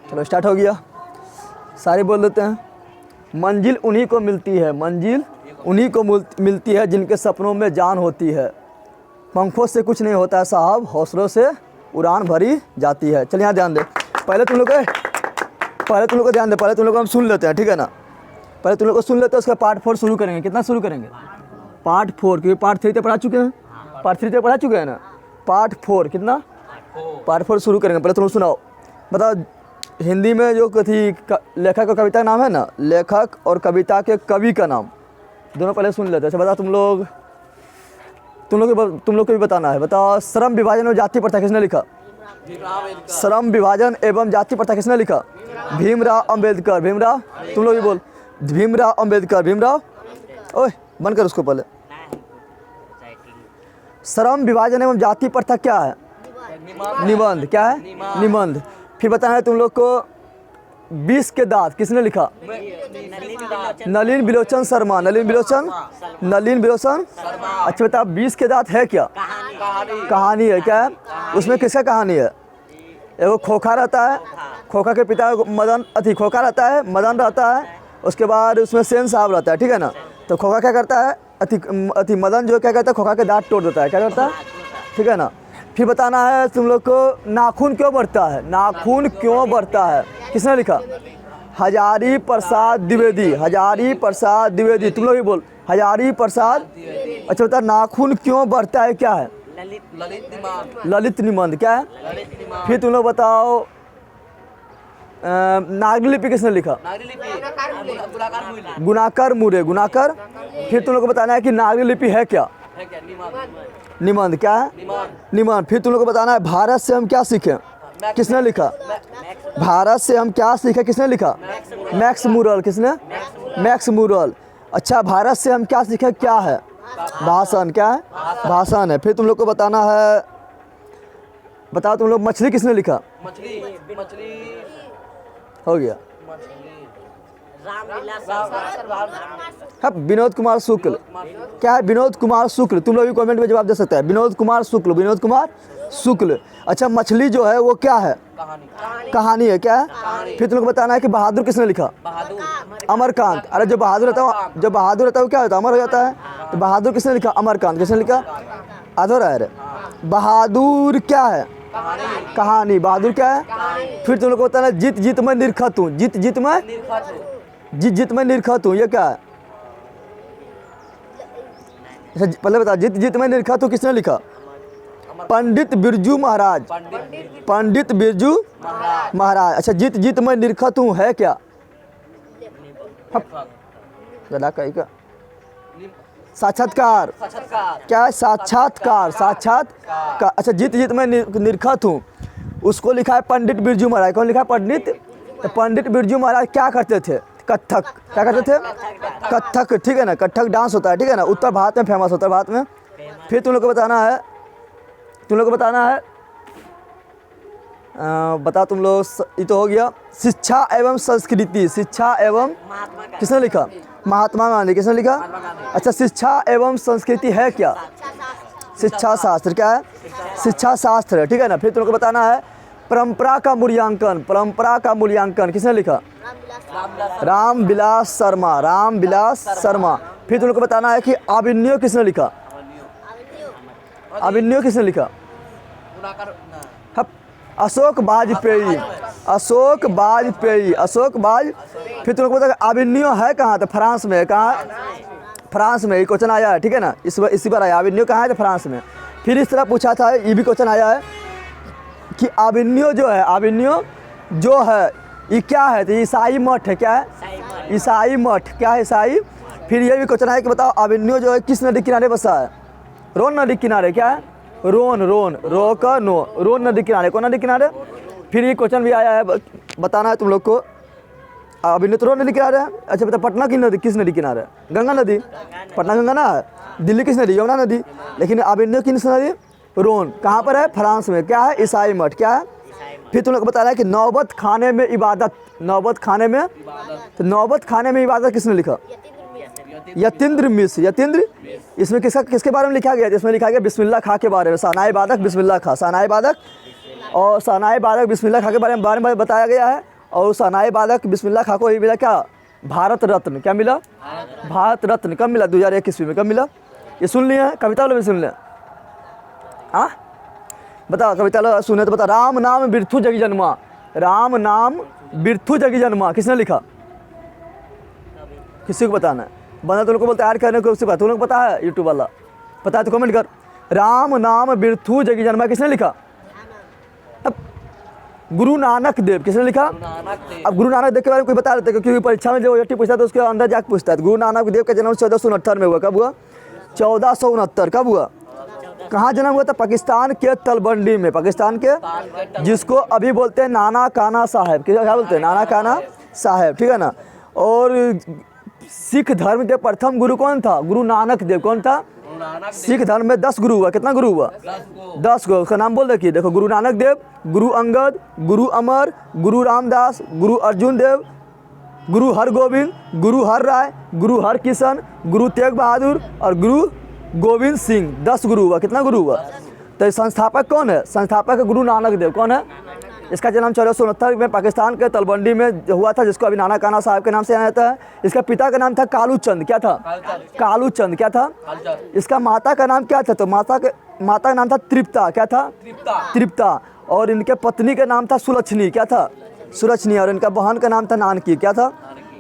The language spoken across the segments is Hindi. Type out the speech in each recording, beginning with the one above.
चलो स्टार्ट हो गया, सारे बोल देते हैं। मंजिल उन्हीं को मिलती है, मंजिल उन्हीं को मिलती है जिनके सपनों में जान होती है। पंखों से कुछ नहीं होता है साहब, हौसलों से उड़ान भरी जाती है। चल यहाँ ध्यान दे, पहले तुम लोग को ध्यान दे, पहले तुम लोग को हम सुन लेते हैं, ठीक है ना। पहले तुम लोग को सुन लेते हैं, उसका पार्ट 4 शुरू करेंगे। कितना शुरू करेंगे? पार्ट 4, क्योंकि पार्ट 3 तो पढ़ा चुके हैं, पार्ट 3 तो पढ़ा चुके हैं ना। पार्ट 4 कितना? पार्ट 4 शुरू करेंगे। पहले तुम लोग सुनाओ, बताओ हिंदी में जो कथी लेखक और कविता का नाम है ना, लेखक और कविता के कवि का नाम दोनों पहले सुन लेते हैं। अच्छा बताओ तुम लोग को भी बताना है। बताओ श्रम विभाजन और जाति प्रथा किसने लिखा? श्रम विभाजन एवं जाति प्रथा किसने लिखा? भीमराव अंबेडकर। भीमराव, तुम लोग भी बोल, भीमराव अंबेडकर। भीमराव, ओए बंद कर उसको पहले। श्रम विभाजन एवं जाति प्रथा क्या है? निबंध। क्या है? निबंध। फिर बताना है तुम लोग को 20 के दांत किसने लिखा? नलिन बिलोचन शर्मा। नलिन बिलोचन। अच्छा बताओ 20 के दांत है क्या? कहानी है। क्या है उसमें? किसका कहानी है? एगो खोखा रहता है, खोखा के पिता खोखा रहता है, मदन रहता है, उसके बाद उसमें सेन साहब रहता है, ठीक है ना। तो खोखा क्या करता है, मदन जो क्या करता है, खोखा के दांत तोड़ देता है। क्या करता है? ठीक है ना। फिर बताना है तुम लोग को नाखून क्यों बढ़ता है? नाखून क्यों बढ़ता है किसने लिखा? हजारी प्रसाद द्विवेदी। हजारी प्रसाद द्विवेदी। तुम लोग भी बोल, हजारी प्रसाद। अच्छा बता नाखून क्यों बढ़ता है क्या है? ललित निबंध। क्या है? फिर तुम लोग बताओ नागरी लिपि किसने लिखा? गुणाकर मुरे। गुणाकर। फिर तुम लोग को बताना है कि नागरी लिपि है क्या? निबंध। क्या है? निबंध। फिर तुम लोग को बताना है भारत से हम क्या सीखें किसने लिखा? भारत से हम क्या सीखें किसने लिखा? मैक्स मुरल। किसने? मैक्स मुरल। अच्छा भारत से हम क्या सीखें क्या है? भाषण। क्या है? भाषण है। फिर तुम लोग को बताना है, बताओ तुम लोग मछली किसने लिखा? हो गया। हाँ विनोद कुमार शुक्ल। क्या है? विनोद कुमार शुक्ल। तुम लोग भी कमेंट में जवाब दे सकते हैं। विनोद कुमार शुक्ल। विनोद कुमार शुक्ल। अच्छा मछली जो है वो क्या है? कहानी है। क्या है? फिर तुम लोग बताना है कि बहादुर किसने लिखा? अमरकांत। अरे जो बहादुर रहता है वो क्या होता है? अमर हो जाता है। तो बहादुर किसने लिखा? अमरकांत। किसने लिखा? अधर है। बहादुर क्या है? कहानी। बहादुर क्या है? फिर तुम लोग को बताना है जीत जीत में निरखत हूँ। जीत जीत में निरखत हूँ, ये क्या है? पहले बता, जीत जीत में निरखत हूँ किसने लिखा? पंडित बिरजू महाराज। पंडित बिरजू महाराज। अच्छा जीत जीत में निरखत हूँ है क्या? साक्षात्कार। क्या है? साक्षात्कार। अच्छा जीत जीत में निरखत हूँ उसको लिखा है पंडित बिरजू महाराज। कौन लिखा है? पंडित। तो पंडित बिरजू महाराज क्या करते थे? कथक। क्या करते थे? कथक। ठीक है ना, कथक डांस होता है, ठीक है ना, उत्तर भारत में फेमस होता है, भारत में। फिर तुम लोग को बताना है, बताओ तुम लोग, ये तो हो गया। शिक्षा एवं संस्कृति। शिक्षा एवं किसने लिखा? महात्मा गांधी। किसने लिखा? अच्छा शिक्षा एवं संस्कृति है क्या? शिक्षा शास्त्र। क्या है? शिक्षा शास्त्र। ठीक है ना। फिर तुम लोग को बताना है परंपरा का मूल्यांकन। परंपरा का मूल्यांकन किसने लिखा? रामविलास शर्मा। रामविलास शर्मा। फिर तुम लोग को बताना है कि अभिनय किसने लिखा? अभिनय किसने लिखा? अशोक वाजपेयी। अशोक वाजपेयी। अशोक वाज। फिर तुम लोग को बताया अभिनय है कहाँ? तो फ्रांस में। कहाँ? फ्रांस में। ये क्वेश्चन आया है, ठीक है ना, इसी बार आया। अभिनय कहाँ है? तो फ्रांस में। फिर इस तरह पूछा था, ये भी क्वेश्चन आया है कि अभिनय जो है, अभिनय जो है ये क्या है? तो ईसाई मठ है। क्या है? ईसाई मठ। क्या है? ईसाई। फिर ये भी क्वेश्चन है कि बताओ अभिनय जो है किस नदी किनारे बसा है? रोन नदी किनारे। क्या है? रोन। रो का नो। रोन नदी किनारे। कौन नदी किनारे? फिर ये क्वेश्चन भी आया है, बताना है तुम लोग को। अभिनय तो रोन नदी किनारे है। अच्छा बता पटना की नदी किस नदी किनारे? गंगा नदी। पटना गंगा ना है। दिल्ली किस नदी? यमुना नदी। लेकिन अभिनय किस नदी? रोन। कहाँ पर है? फ्रांस में। क्या है? ईसाई मठ। क्या है? फिर तुम लोग को बताना है कि नौबत खाने में इबादत। नौबत खाने में, तो नौबत खाने में इबादत किसने लिखा? यतीन्द्र मिश्र। यतीन्द्र। इसमें किसके बारे में लिखा गया? इसमें लिखा गया बिस्मिल्लाह खां के बारे में। सानाए बादक बिस्मिल्लाह खां। सानाए बादक और सानाए बादक बिस्मिल्लाह खां के बारे में बताया गया है। और शहनाई वादक बिस्मिल्लाह खां को ये मिला क्या, भारत रत्न। क्या मिला, भारत रत्न। कब मिला, 2021 में। कब मिला, ये सुन लिए हैं, कविता वालों में सुन लिया। हाँ बताओ, कविता वालों सुने तो बता। राम नाम बिरथु जगी जन्मा, राम नाम बिरथु जगी जन्मा, किसने लिखा, किसी को बताना है। बंदा तुम लोग को बोलते ऐड करने को, उससे तुम लोग को पता है, यूट्यूब वाला पता है तो कमेंट कर। राम नाम बिरथु जगी जन्मा किसने लिखा, अब गुरु नानक देव। किसने लिखा, अब गुरु नानक देव के बारे में कोई बता देते, क्योंकि परीक्षा में जो OJT पूछता है तो उसके अंदर जाकर पूछता है। गुरु नानक देव का जन्म 1469 में हुआ। कब हुआ, 1469। कब हुआ, कहाँ जन्म हुआ था, पाकिस्तान के तलवंडी में। पाकिस्तान के, जिसको अभी बोलते हैं नाना काना साहब। क्या बोलते हैं, नाना काना साहब, ठीक है ना। और सिख धर्म के प्रथम गुरु कौन था, गुरु नानक देव। कौन था, सिख धर्म में 10 गुरु हुआ। कितना गुरु हुआ, 10 गो। उसका नाम बोल देखिए, देखो, गुरु नानक देव, गुरु अंगद, गुरु अमर, गुरु रामदास, गुरु अर्जुन देव, गुरु हरगोविंद, गुरु हर राय, गुरु हर किशन, गुरु तेग बहादुर और गुरु गोविंद सिंह। 10 गुरु हुआ। कितना गुरु हुआ, तो संस्थापक कौन है, संस्थापक गुरु नानक देव। कौन है, इसका जन्म 1469 में पाकिस्तान के तलवंडी में हुआ था, जिसको अभी नाना काना साहब के नाम से जाना जाता है। इसका पिता का नाम था कालू चंद। क्या था, कालू चंद। क्या था, इसका माता का नाम क्या था, तो माता का नाम था तृप्ता। क्या था, तृप्ता। और इनके पत्नी का नाम था सुलक्षणी। क्या था, सुलक्षणी। और इनका बहन का नाम था नानकी। क्या था,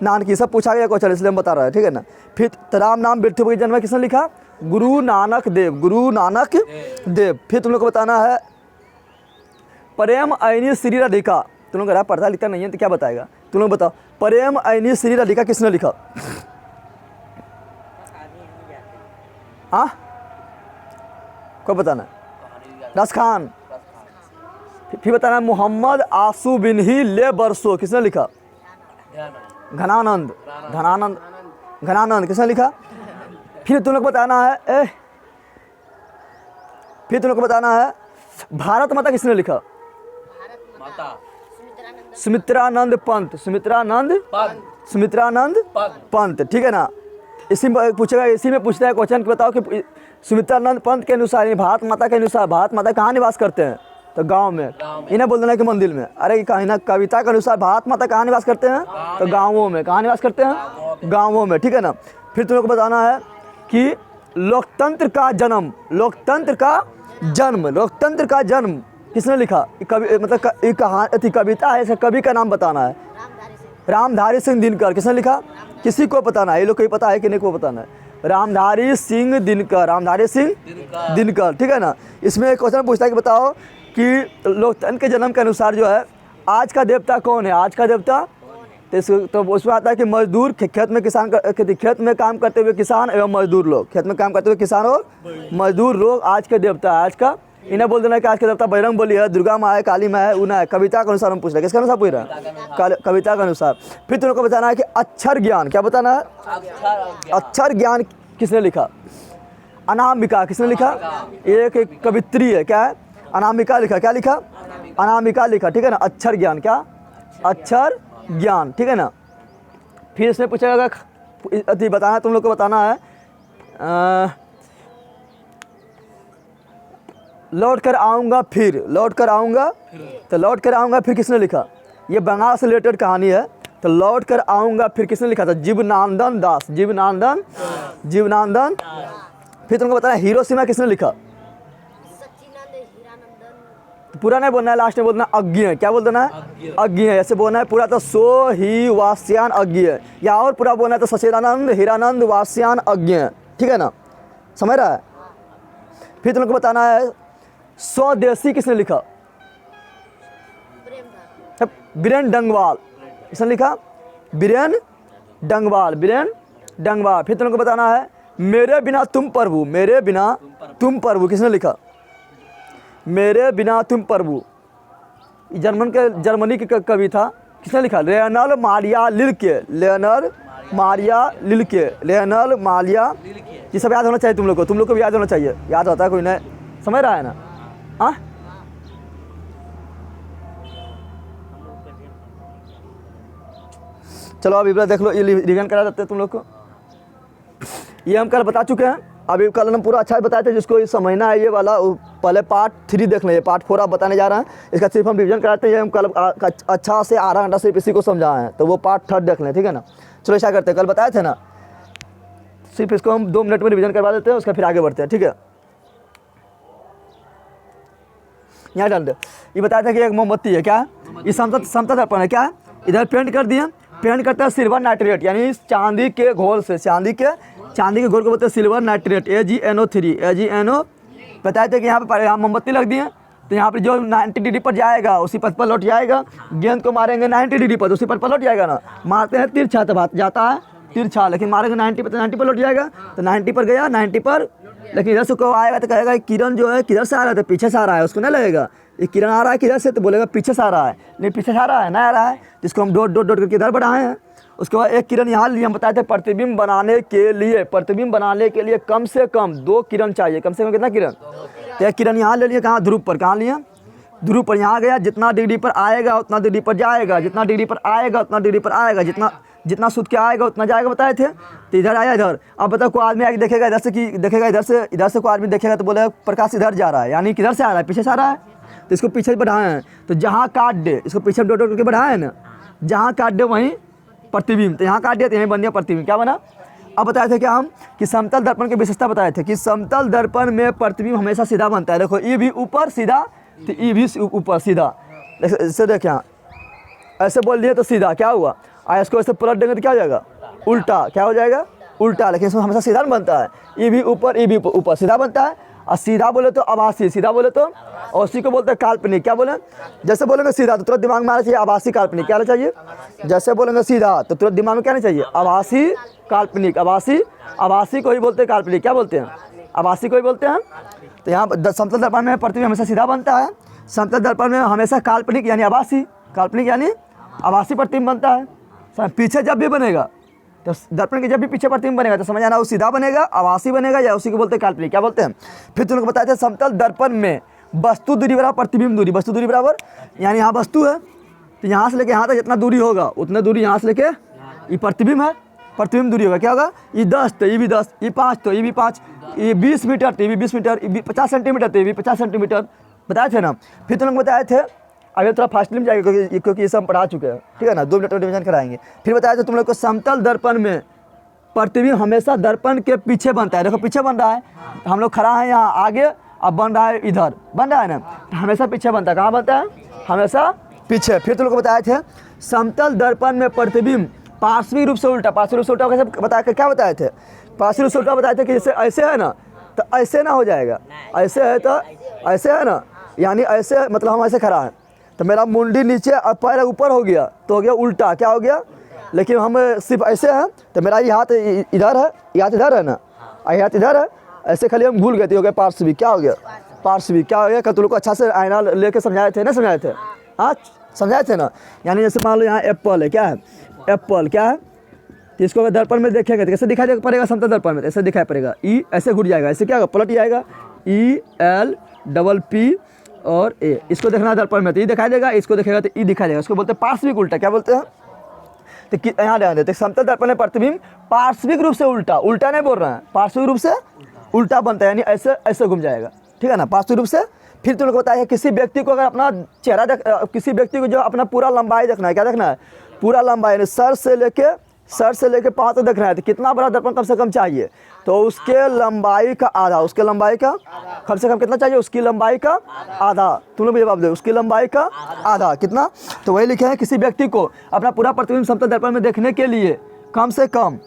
नानकी। सब पूछा गया क्वेश्चन, इसलिए हम बता रहे हैं, ठीक है ना। फिर राम नाम बिरथु जन्म में किसने लिखा, गुरु नानक देव, गुरु नानक देव। फिर तुम लोग को बताना है प्रेम ऐनी श्री राधिका। तुम लोग अगर पढ़ता लिखता नहीं है तो क्या बताएगा, तुम लोग बताओ। प्रेम ऐनी श्री राधिका किसने लिखा, हाँ को बताना, रस खान। फिर बताना मोहम्मद आसू बिन ही ले बरसो, किसने लिखा, घनानंद, घनानंद, घनानंद किसने लिखा। फिर तुम लोग बताना है फिर तुम लोग को बताना है भारत माता किसने लिखा, सुमित्रानंद पंत, सुमित्रानंद पंत, ठीक है ना। इसी में पूछेगा, इसी में पूछता है क्वेश्चन कि बताओ कि सुमित्रानंद पंत के अनुसार, भारत माता के अनुसार, भारत माता कहाँ निवास करते हैं, तो गांव में। इन्हें बोल देना कि मंदिर में। अरे कहीं कविता के अनुसार भारत माता कहाँ निवास करते हैं, तो गाँवों में। कहाँ निवास करते हैं, गाँवों में, ठीक है ना। फिर तुम लोग को बताना है कि लोकतंत्र का जन्म, लोकतंत्र का जन्म, लोकतंत्र का जन्म किसने लिखा, कवि, मतलब एक कहानी कविता है, इसका कवि का नाम बताना है। रामधारी सिंह दिनकर। किसने लिखा, किसी को बताना है, ये लोग को पता है कि नहीं को बताना है। रामधारी सिंह दिनकर, रामधारी सिंह दिनकर, ठीक है ना। इसमें एक क्वेश्चन पूछता है कि बताओ कि लोकतंत्र के जन्म के अनुसार जो है आज का देवता कौन है, आज का देवता, तो उसमें आता है कि मजदूर, खेत में किसान, खेत में काम करते हुए किसान एवं मजदूर लोग, खेत में काम करते हुए किसान और मजदूर लोग आज के देवता है। आज का इन्हें बोल देना कि आज के देवता बजरंग बली है, दुर्गा माँ है, काली माँ है, उना है। कविता के अनुसार हम पूछ रहे हैं, किसके अनुसार पूछ रहे हैं, कविता के अनुसार। फिर तुम लोग को बताना है कि अक्षर ज्ञान, क्या बताना है, अक्षर ज्ञान किसने लिखा, अनामिका। किसने लिखा, एक कवित्री है, क्या है, अनामिका लिखा। क्या लिखा, अनामिका लिखा, ठीक है ना। अक्षर ज्ञान, क्या, अक्षर ज्ञान, ठीक है ना। फिर इसमें पूछेगा अति बताना, तुम लोग को बताना है लौट कर आऊँगा फिर, लौट कर आऊँगा, तो लौट कर आऊँगा फिर किसने लिखा, ये बंगाल से रिलेटेड कहानी है। तो लौट कर आऊँगा फिर किसने लिखा था, जीवनानंद दास, जीवनानंद, जीवनानंद। फिर तुमको बताना हिरोशिमा किसने लिखा, पूरा नहीं बोलना है, लास्ट में बोलना अज्ञ। क्या बोल देना है, अज्ञ। ऐसे बोलना है पूरा, तो सो ही वास्यान अज्ञ, या और पूरा बोलना है तो सचिदानंद हीरानंद वास्यान अज्ञ, ठीक है ना, समझ रहा है। फिर तुमको बताना है स्वदेशी किसने लिखा, बीरेन डंगवाल। किसने लिखा, बीरेन डंगवाल, बीरेन डंगवाल। फिर तुमको बताना है मेरे बिना तुम प्रभु, मेरे बिना तुम प्रभु किसने लिखा, मेरे बिना तुम प्रभु। जर्मनी के कवि था, किसने लिखा, Lionel Maria Rilke, Lionel Maria Rilke, Lionel Maria. ये सब याद होना चाहिए तुम लोग को भी याद होना चाहिए। याद होता है कोई नहीं, समझ रहा है ना, हाँ। चलो अभी देख लो, ये रिवीजन करा देते हैं तुम लोग को। ये हम कल बता चुके हैं, अभी कल हम पूरा अच्छा बताए थे, जिसको समझना है ये वाला पहले पार्ट 3 देख लें, पार्ट 4 आप बताने जा रहे हैं। इसका सिर्फ हम रिविजन कराते हैं, हम कल अच्छा से आधा घंटा सिर्फ इसी को समझाए हैं, तो वो पार्ट 3 देख लें, ठीक है ना। चलो ऐसा करते हैं, कल बताए थे ना, सिर्फ इसको हम 2 मिनट में रिविजन करवा देते हैं, उसका फिर आगे बढ़ते हैं, ठीक है। यहाँ डाल दे, ये बताया था कि एक मोमबत्ती है, क्या ये समतल दर्पण है, क्या इधर पेंट कर दिए, पेंट करता है सिल्वर नाइट्रेट, यानी चांदी के घोल से, चांदी के घोल को बोलते हैं सिल्वर नाइट्रेट, AgNO3 बताए थे कि यहाँ पे यहाँ मोमबत्ती लग दिए, तो यहाँ पर जो 90 डिग्री पर जाएगा उसी पथ पर लौट जाएगा। गेंद को मारेंगे 90 डिग्री पर, उसी पथ पर लौट जाएगा ना। मारते हैं तिरछा, तो जाता है तिरछा, लेकिन मारेंगे 90 पर, तो 90 पर लौट जाएगा, तो 90 पर गया, 90 पर, लेकिन इधर से कोई आएगा तो कहेगा किरण जो है किधर से आ रहा है, तो पीछे से आ रहा है, उसको नहीं लगेगा ये किरण आ रहा है किधर से, तो बोलेगा पीछे से आ रहा है, नहीं पीछे से आ रहा है, नहीं आ रहा है, जिसको हम डॉट करके इधर बढ़ाए हैं। उसके बाद एक किरण यहाँ लिए, हम बताए थे प्रतिबिंब बनाने के लिए कम से कम 2 किरण चाहिए, कम से कम कितना किरण, तो एक किरण यहाँ ले लिए, कहाँ ध्रुव पर, कहाँ लिए ध्रुव पर, यहाँ गया, जितना डिग्री पर आएगा उतना डिग्री पर जाएगा, जितना डिग्री पर आएगा उतना डिग्री पर आएगा, जितना सूद के आएगा उतना जाएगा, बताए थे। तो इधर आया, इधर, अब बताओ कोई आदमी आगे देखेगा इधर से, कि देखेगा इधर से कोई आदमी देखेगा तो बोलेगा प्रकाश इधर जा रहा है, यानी किधर से आ रहा है, पीछे से आ रहा है, तो इसको पीछे बढ़ाए हैं, तो जहाँ काट दे, इसको पीछे डॉट करके बढ़ाए ना, जहाँ काट दे वहीं प्रतिबिंब, तो यहाँ काट दिया तो यहीं बन गया प्रतिबिंब, क्या बना। अब बताए थे क्या हम कि समतल दर्पण की विशेषता बताए थे कि समतल दर्पण में प्रतिबिंब हमेशा सीधा बनता है। देखो, ई भी ऊपर सीधा, तो ई भी ऊपर सीधा, इससे देखें ऐसे बोल दिए तो सीधा, क्या हुआ, इसको ऐसे पलट देंगे तो क्या हो जाएगा, उल्टा, क्या हो जाएगा, उल्टा, लेकिन इसमें हमेशा सीधा बनता है, ई भी ऊपर सीधा बनता है। और सीधा बोले तो आभासी, सीधा बोले तो, और उसी को बोलते हैं काल्पनिक, क्या बोले, जैसे बोलेंगे सीधा तो तुरंत दिमाग में आना चाहिए आभासी काल्पनिक, क्या आना चाहिए, जैसे बोलेंगे सीधा तो तुरंत दिमाग में क्या आना चाहिए, आभासी काल्पनिक, आभासी को ही बोलते हैं काल्पनिक, क्या बोलते हैं, आभासी को ही बोलते हैं। तो यहाँ समतल दर्पण में प्रतिबिंब हमेशा सीधा बनता है, समतल दर्पण में हमेशा काल्पनिक यानी आभासी, काल्पनिक यानी आभासी प्रतिबिंब बनता है। पीछे जब भी बनेगा, तो दर्पण के जब भी पीछे प्रतिबिंब बनेगा तो समझ आना वो सीधा बनेगा, आभासी बनेगा, या उसी को बोलते हैं काल्पनिक, क्या बोलते हैं। फिर तुमको बताए थे समतल दर्पण में वस्तु दूरी बराबर प्रतिबिंब दूरी, वस्तु दूरी बराबर, यानी यहाँ वस्तु है तो यहाँ से लेके यहाँ तक जितना दूरी होगा उतना दूरी यहाँ से लेके ये प्रतिबिंब है, प्रतिबिंब दूरी होगा, क्या होगा, ये 10 तो ये भी 10, ये 5 तो ये भी 5, ये 20 मीटर तो ये भी 20 मीटर, ये 50 सेंटीमीटर तो ये भी 50 सेंटीमीटर, बताए थे ना। फिर तुमको बताए थे, अभी थोड़ा फास्टली में जाएगा क्योंकि ये सब पढ़ा चुके हैं, ठीक है ना, 2 मिनट में डिवीजन कराएंगे। फिर बताया था तुम लोग को समतल दर्पण में प्रतिबिंब हमेशा दर्पण के पीछे बनता है। देखो पीछे बन रहा है, हम लोग खड़ा है यहाँ आगे, अब बन रहा है इधर, बन रहा है ना, तो हमेशा पीछे बनता है, कहाँ बनता है, हमेशा पीछे। फिर तुम लोग को बताए थे समतल दर्पण में प्रतिबिंब पार्श्विक रूप से उल्टा, पार्श्विक रूप से उल्टा कैसे बताया, क्या बताए थे, पार्श्विक रूप से उल्टा बताए थे कि जैसे ऐसे है ना तो ऐसे ना हो जाएगा, ऐसे है तो ऐसे है ना, यानी ऐसे मतलब हम ऐसे खड़ा है तो मेरा मुंडी नीचे और पैर ऊपर हो गया तो हो गया उल्टा, क्या हो गया, लेकिन हम सिर्फ ऐसे हैं तो मेरा ये हाथ इधर है, ये हाथ इधर है ना, ये हाथ इधर है, ऐसे खाली हम भूल गए थे, हो गया पार्श्विक, क्या हो गया, पार्श्विक क्या हो गया। कल तुम लोग को अच्छा से आईना लेके समझाए थे ना, समझाए थे, हाँ समझाए थे ना। यानी जैसे मान लो यहाँ एप्पल है, क्या है, एप्पल क्या है, तो इसको अगर दर्पण में देखेंगे तो कैसे दिखाई पड़ेगा, समतल दर्पण में ऐसे दिखाई पड़ेगा, ई ऐसे घुट जाएगा, ऐसे क्या होगा, पलट जाएगा, ELPP और ए, इसको देखना दर्पण में तो ई दिखाई देगा, इसको देखेगा तो ई दिखाई देगा, इसको बोलते हैं पार्श्विक उल्टा, क्या बोलते हैं। तो यहाँ ध्यान देते, समतल दर्पण में प्रतिबिंब पार्श्विक रूप से उल्टा, उल्टा नहीं बोल रहे हैं, पार्श्विक रूप से उल्टा बनता है, यानी ऐसे ऐसे घूम जाएगा, ठीक है ना, पार्श्विक रूप से। फिर तुम लोग को बताया किसी व्यक्ति को अगर अपना चेहरा किसी व्यक्ति को जो अपना पूरा लंबाई देखना है, क्या देखना है, पूरा लंबाई, यानी सर से लेके पाँव तक देखना है, तो कितना बड़ा दर्पण कम से कम चाहिए, तो उसके लंबाई का आधा, उसके लंबाई का कम से कम कितना चाहिए, उसकी लंबाई का आधा, तुम लोग जवाब दो, उसकी लंबाई का आधा कितना, तो वही लिखे हैं किसी व्यक्ति को अपना पूरा प्रतिबिंब समतल दर्पण में देखने के लिए कम से कम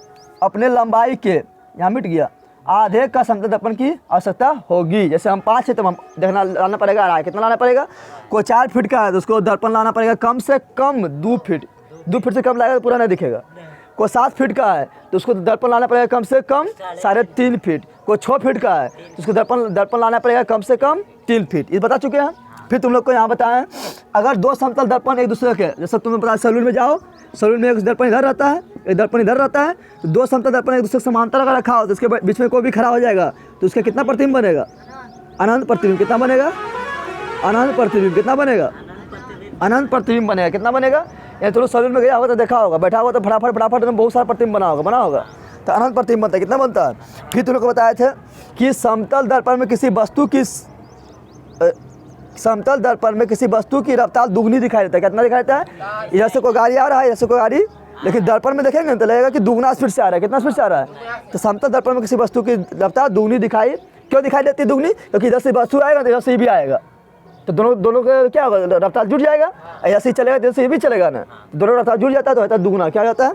अपने लंबाई के, यहाँ मिट गया, आधे का समतल दर्पण की आवश्यकता होगी। जैसे हम 5 है तो हम देखना लाना पड़ेगा आधा, कितना लाना पड़ेगा, कोई 4 फीट का है तो उसको दर्पण लाना पड़ेगा कम से कम 2 फीट, 2 फीट से कम लाएगा तो पूरा नहीं दिखेगा। कोई 7 फीट का है तो उसको दर्पण लाना पड़ेगा कम से कम 3.5 फीट, कोई 6 फीट का है तो उसको दर्पण लाना पड़ेगा कम से कम 3 फीट, ये बता चुके हैं। फिर तुम लोग को यहाँ बताएं, अगर 2 समतल दर्पण एक दूसरे के, जैसे तुम्हें पता है सैलून में जाओ, सैलून में एक दर्पण इधर रहता है, एक दर्पण इधर रहता है, तो 2 समतल दर्पण एक दूसरे के समांतर अगर रखा हो तो उसके बीच में कोई भी खड़ा हो जाएगा तो उसका कितना प्रतिबिंब बनेगा, अनंत प्रतिबिंब, कितना बनेगा, अनंत प्रतिबिंब, कितना बनेगा, अनंत प्रतिबिंब बनेगा, कितना बनेगा। या तो सैलून में गया होगा तो देखा होगा, बैठा हुआ तो फटाफट बहुत सारा प्रतिबिंब बना होगा, तो अनंत प्रतिबिंब बनता है, कितना बनता है। फिर तुम लोग को बताए थे कि समतल दर्पण में किसी वस्तु की समतल दर्पण में किसी वस्तु की रफ्तार दुगनी दिखाई देता है। कितना दिखाई देता है? इधर से कोई गाड़ी आ रहा है, इधर से कोई गाड़ी, लेकिन दर्पण में देखेंगे तो लगेगा कि दुगना स्पीड से आ रहा है। कितना स्पीड से आ रहा है? तो समतल दर्पण में किसी वस्तु की रफ्तार दुगनी दिखाई क्यों दिखाई देती है दुगनी? क्योंकि इधर से वस्तु आएगा तो इधर से ही भी आएगा, तो दोनों का क्या होगा? रफ्तार जुड़ जाएगा। ऐसे ही चलेगा तो इधर से भी चलेगा ना, दोनों रफ्तार जुड़ जाता है तो होता है दुगना। क्या होता है?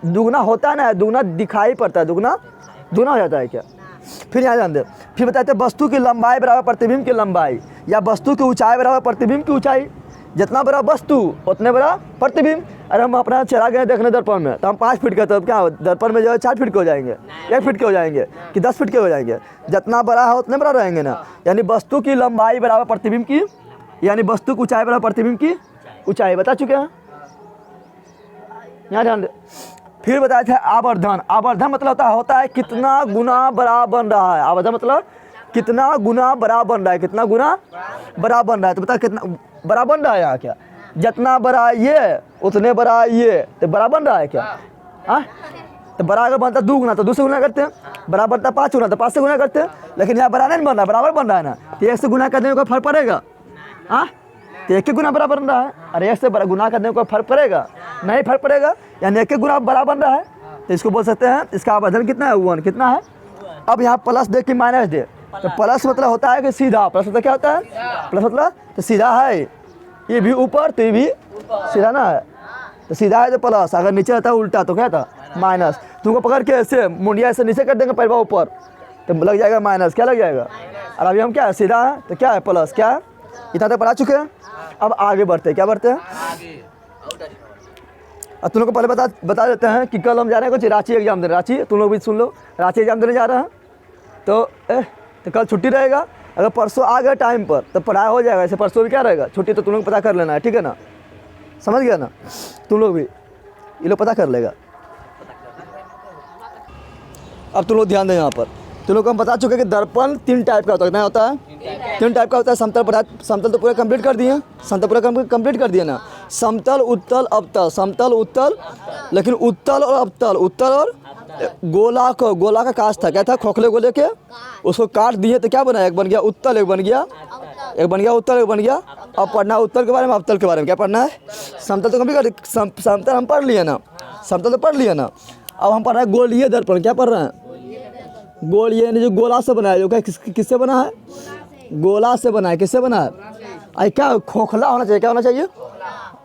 दुगना होता है ना, दुगना दिखाई पड़ता है, दुगना हो जाता है क्या? फिर यहाँ ध्यान दे, फिर बताते हैं वस्तु की लंबाई बराबर प्रतिबिंब की लंबाई, या वस्तु की ऊंचाई बराबर प्रतिबिंब की ऊंचाई। जितना बड़ा वस्तु उतने बड़ा प्रतिबिंब। अरे हम अपना चला गए देखने दर्पण में तो हम 5 फीट का, तो क्या दर्पण में जो है 4 फीट के हो जाएंगे, 1 फीट के हो जाएंगे कि 10 फीट के हो जाएंगे? जितना बड़ा है उतने बड़ा रहेंगे ना। यानी वस्तु की लंबाई बराबर प्रतिबिंब की, यानी वस्तु की ऊंचाई बराबर प्रतिबिंब की ऊंचाई। बता चुके हैं, यहाँ ध्यान दे। फिर बताया था आवर्धन। आवर्धन मतलब होता है कितना गुना बड़ा बन रहा है। आवर्धन मतलब कितना गुना बड़ा बन रहा है, कितना गुना बड़ा बन रहा है। तो बता कितना बड़ा बन रहा है यहाँ? क्या जितना बड़ा ये उतने बड़ा ये, तो बड़ा बन रहा है क्या? हाँ, तो बड़ा अगर बनता 2 गुना तो 2 से गुना करते हैं, बड़ा बनता 5 गुना तो 5 से गुना करते हैं। लेकिन यहाँ बड़ा नहीं बन रहा, बराबर बन रहा है ना, तो 1 से गुना करने में कोई फर्क पड़ेगा? हाँ, तो 1 गुना बराबर बन रहा है। अरे 1 से गुना करने में कोई फर्क पड़ेगा? नहीं फर्क पड़ेगा, यानी 1 गुना बड़ा बन रहा है। तो इसको बोल सकते हैं, इसका आवर्धन कितना है? 1 कितना है? अब यहाँ प्लस दे कि माइनस दे, तो प्लस मतलब होता है कि सीधा, प्लस मतलब क्या होता है? प्लस मतलब तो सीधा है, ये भी ऊपर तो ये भी सीधा ना है, तो सीधा है तो प्लस, अगर नीचे रहता है उल्टा तो क्या था? माइनस। तुमको पकड़ के ऐसे मुंडिया ऐसे नीचे कर देंगे पैरवा ऊपर तो लग जाएगा माइनस। क्या लग जाएगा? और अभी हम क्या है? सीधा है तो क्या है? प्लस। क्या है? इतना तो पढ़ा चुके हैं। अब आगे बढ़ते हैं, क्या बढ़ते हैं? अब तुम लोग को पहले बता देते हैं कि कल हम जा रहे हैं कुछ रांची एग्जाम देने। रांची तुम लोग भी सुन लो, रांची एग्जाम देने जा रहे हैं तो कल छुट्टी रहेगा। अगर परसों आ गए टाइम पर तो पढ़ाई हो जाएगा, ऐसे परसों भी क्या रहेगा? छुट्टी। तो तुम लोग पता कर लेना है, ठीक है ना? समझ गया ना? तुम लोग भी ये लोग पता कर लेगा। अब तुम लोग ध्यान दें, यहाँ पर तुम लोग को हम बता चुके हैं कि दर्पण 3 टाइप का होता है। कितना होता है? 3 टाइप का होता है। समतल तो पूरा कंप्लीट कर दिए, समतल पूरा कंप्लीट कर दिया ना। समतल, उत्तल, अवतल। समतल, उत्तल, लेकिन उत्तल और अवतल, उत्तल और गोला का काज था, क्या था? खोखले गोले के उसको काट दिए तो क्या बना? एक बन गया उत्तल, एक बन गया उत्तल, एक बन गया। अब पढ़ना है उत्तल के बारे में, अवतल के बारे में। क्या पढ़ना है? समतल तो कंप्लीट कर, समतल हम पढ़ लिए ना, समतल तो पढ़ लिया ना। अब हम पढ़ रहे हैं गोलीय दर्पण। क्या पढ़ रहे हैं? गोलीय यानी जो गोला से बना है, जो क्या किससे बना है? गोला से बना है। किससे बना है? अरे क्या खोखला होना चाहिए? क्या होना चाहिए?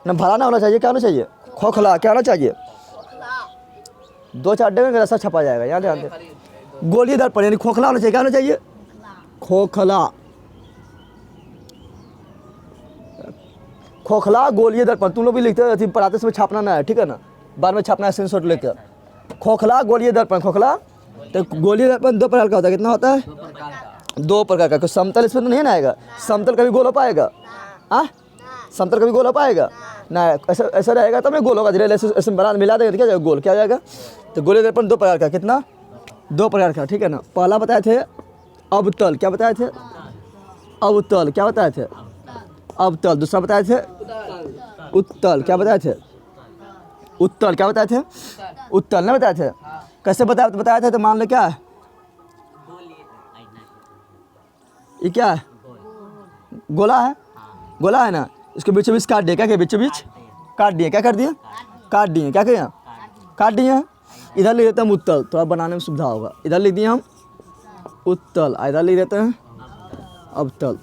ना भरा ना होना चाहिए, क्या होना चाहिए? खोखला। क्या होना चाहिए? 2-4 डे में रस्सा छपा जाएगा, यहाँ ध्यान दे। गोलीय दर्पण यानी खोखला होना चाहिए। क्या होना चाहिए? खोखला। खोखला गोलीय दर्पण। तुम लोग भी लिखते हो, पढ़ाते समय छापना ना है, ठीक है ना? बाद में छापना है स्क्रीनशॉट लेकर। खोखला गोलीय दर्पण। खोखला तो गोलीय दर्पण 2 प्रकार का होता है। कितना होता है? 2 प्रकार का। कुछ समतल इसमें तो नहीं ना आएगा। समतल कभी गोल हो पाएगा? हाँ, समतल कभी गोल हो पाएगा ना? ऐसा रहेगा तब गोल होगा। धीरे ऐसे बना मिला देगा तो क्या जाएगा? गोल। क्या जाएगा? तो गोलीय दर्पण 2 प्रकार का। कितना? 2 प्रकार का, ठीक है ना? पहला बताए थे अवतल। क्या बताए थे? अवतल। क्या बताए थे? अवतल। दूसरा बताए थे उत्तल। क्या बताए थे? उत्तल। क्या बताए थे? उत्तल। नहीं बताए थे? कैसे बताया थे? तो मान लो क्या है ये? क्या है? गोला है, गोला है ना? इसको बीचों बीच काट दिया। क्या क्या? बीचों बीच काट दिए। क्या कर दिए? काट दिए। क्या किया? काट दिए। इधर लिख देते हैं हम उत्तल, थोड़ा बनाने में सुविधा होगा। इधर लिख दिए हम उत्तल, इधर लिख देते हैं अवतल।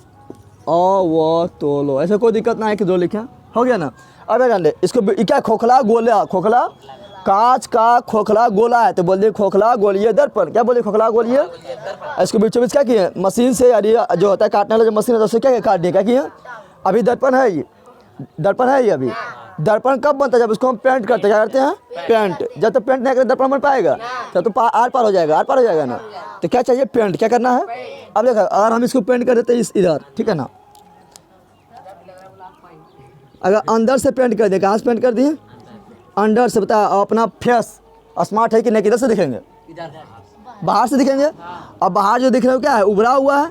अवतलो। ऐसे कोई दिक्कत ना है कि 2 लिखे, हो गया ना? अब जान ले इसको क्या? खोखला गोला। खोखला कांच का खोखला गोला है तो बोल दिए खोखला गोलीय दर्पण। क्या बोलिए? खोखला गोलीय। इसको बीचों बीच क्या किए? मशीन से, यानी जो होता है काटने वाला जो मशीन है उससे क्या काट दिया। क्या किया? अभी दर्पण है ये, दर्पण है ये। अभी दर्पण कब बनता है? जब उसको हम पेंट करते हैं। क्या करते हैं? पेंट। जब तक पेंट नहीं करें दर्पण बन पाएगा, तब तो आर पार हो जाएगा, आर पार हो जाएगा ना। तो क्या चाहिए? पेंट। क्या करना है? अब देखो, अगर हम इसको पेंट कर देते हैं इधर, ठीक है ना? अगर अंदर से पेंट कर दिए, कहाँ से पेंट कर दिए? अंदर से। बता अपना फेस स्मार्ट है कि नहीं? किधर से दिखेंगे? बाहर से दिखेंगे। अब बाहर जो दिख रहे हो क्या है? उभरा हुआ है,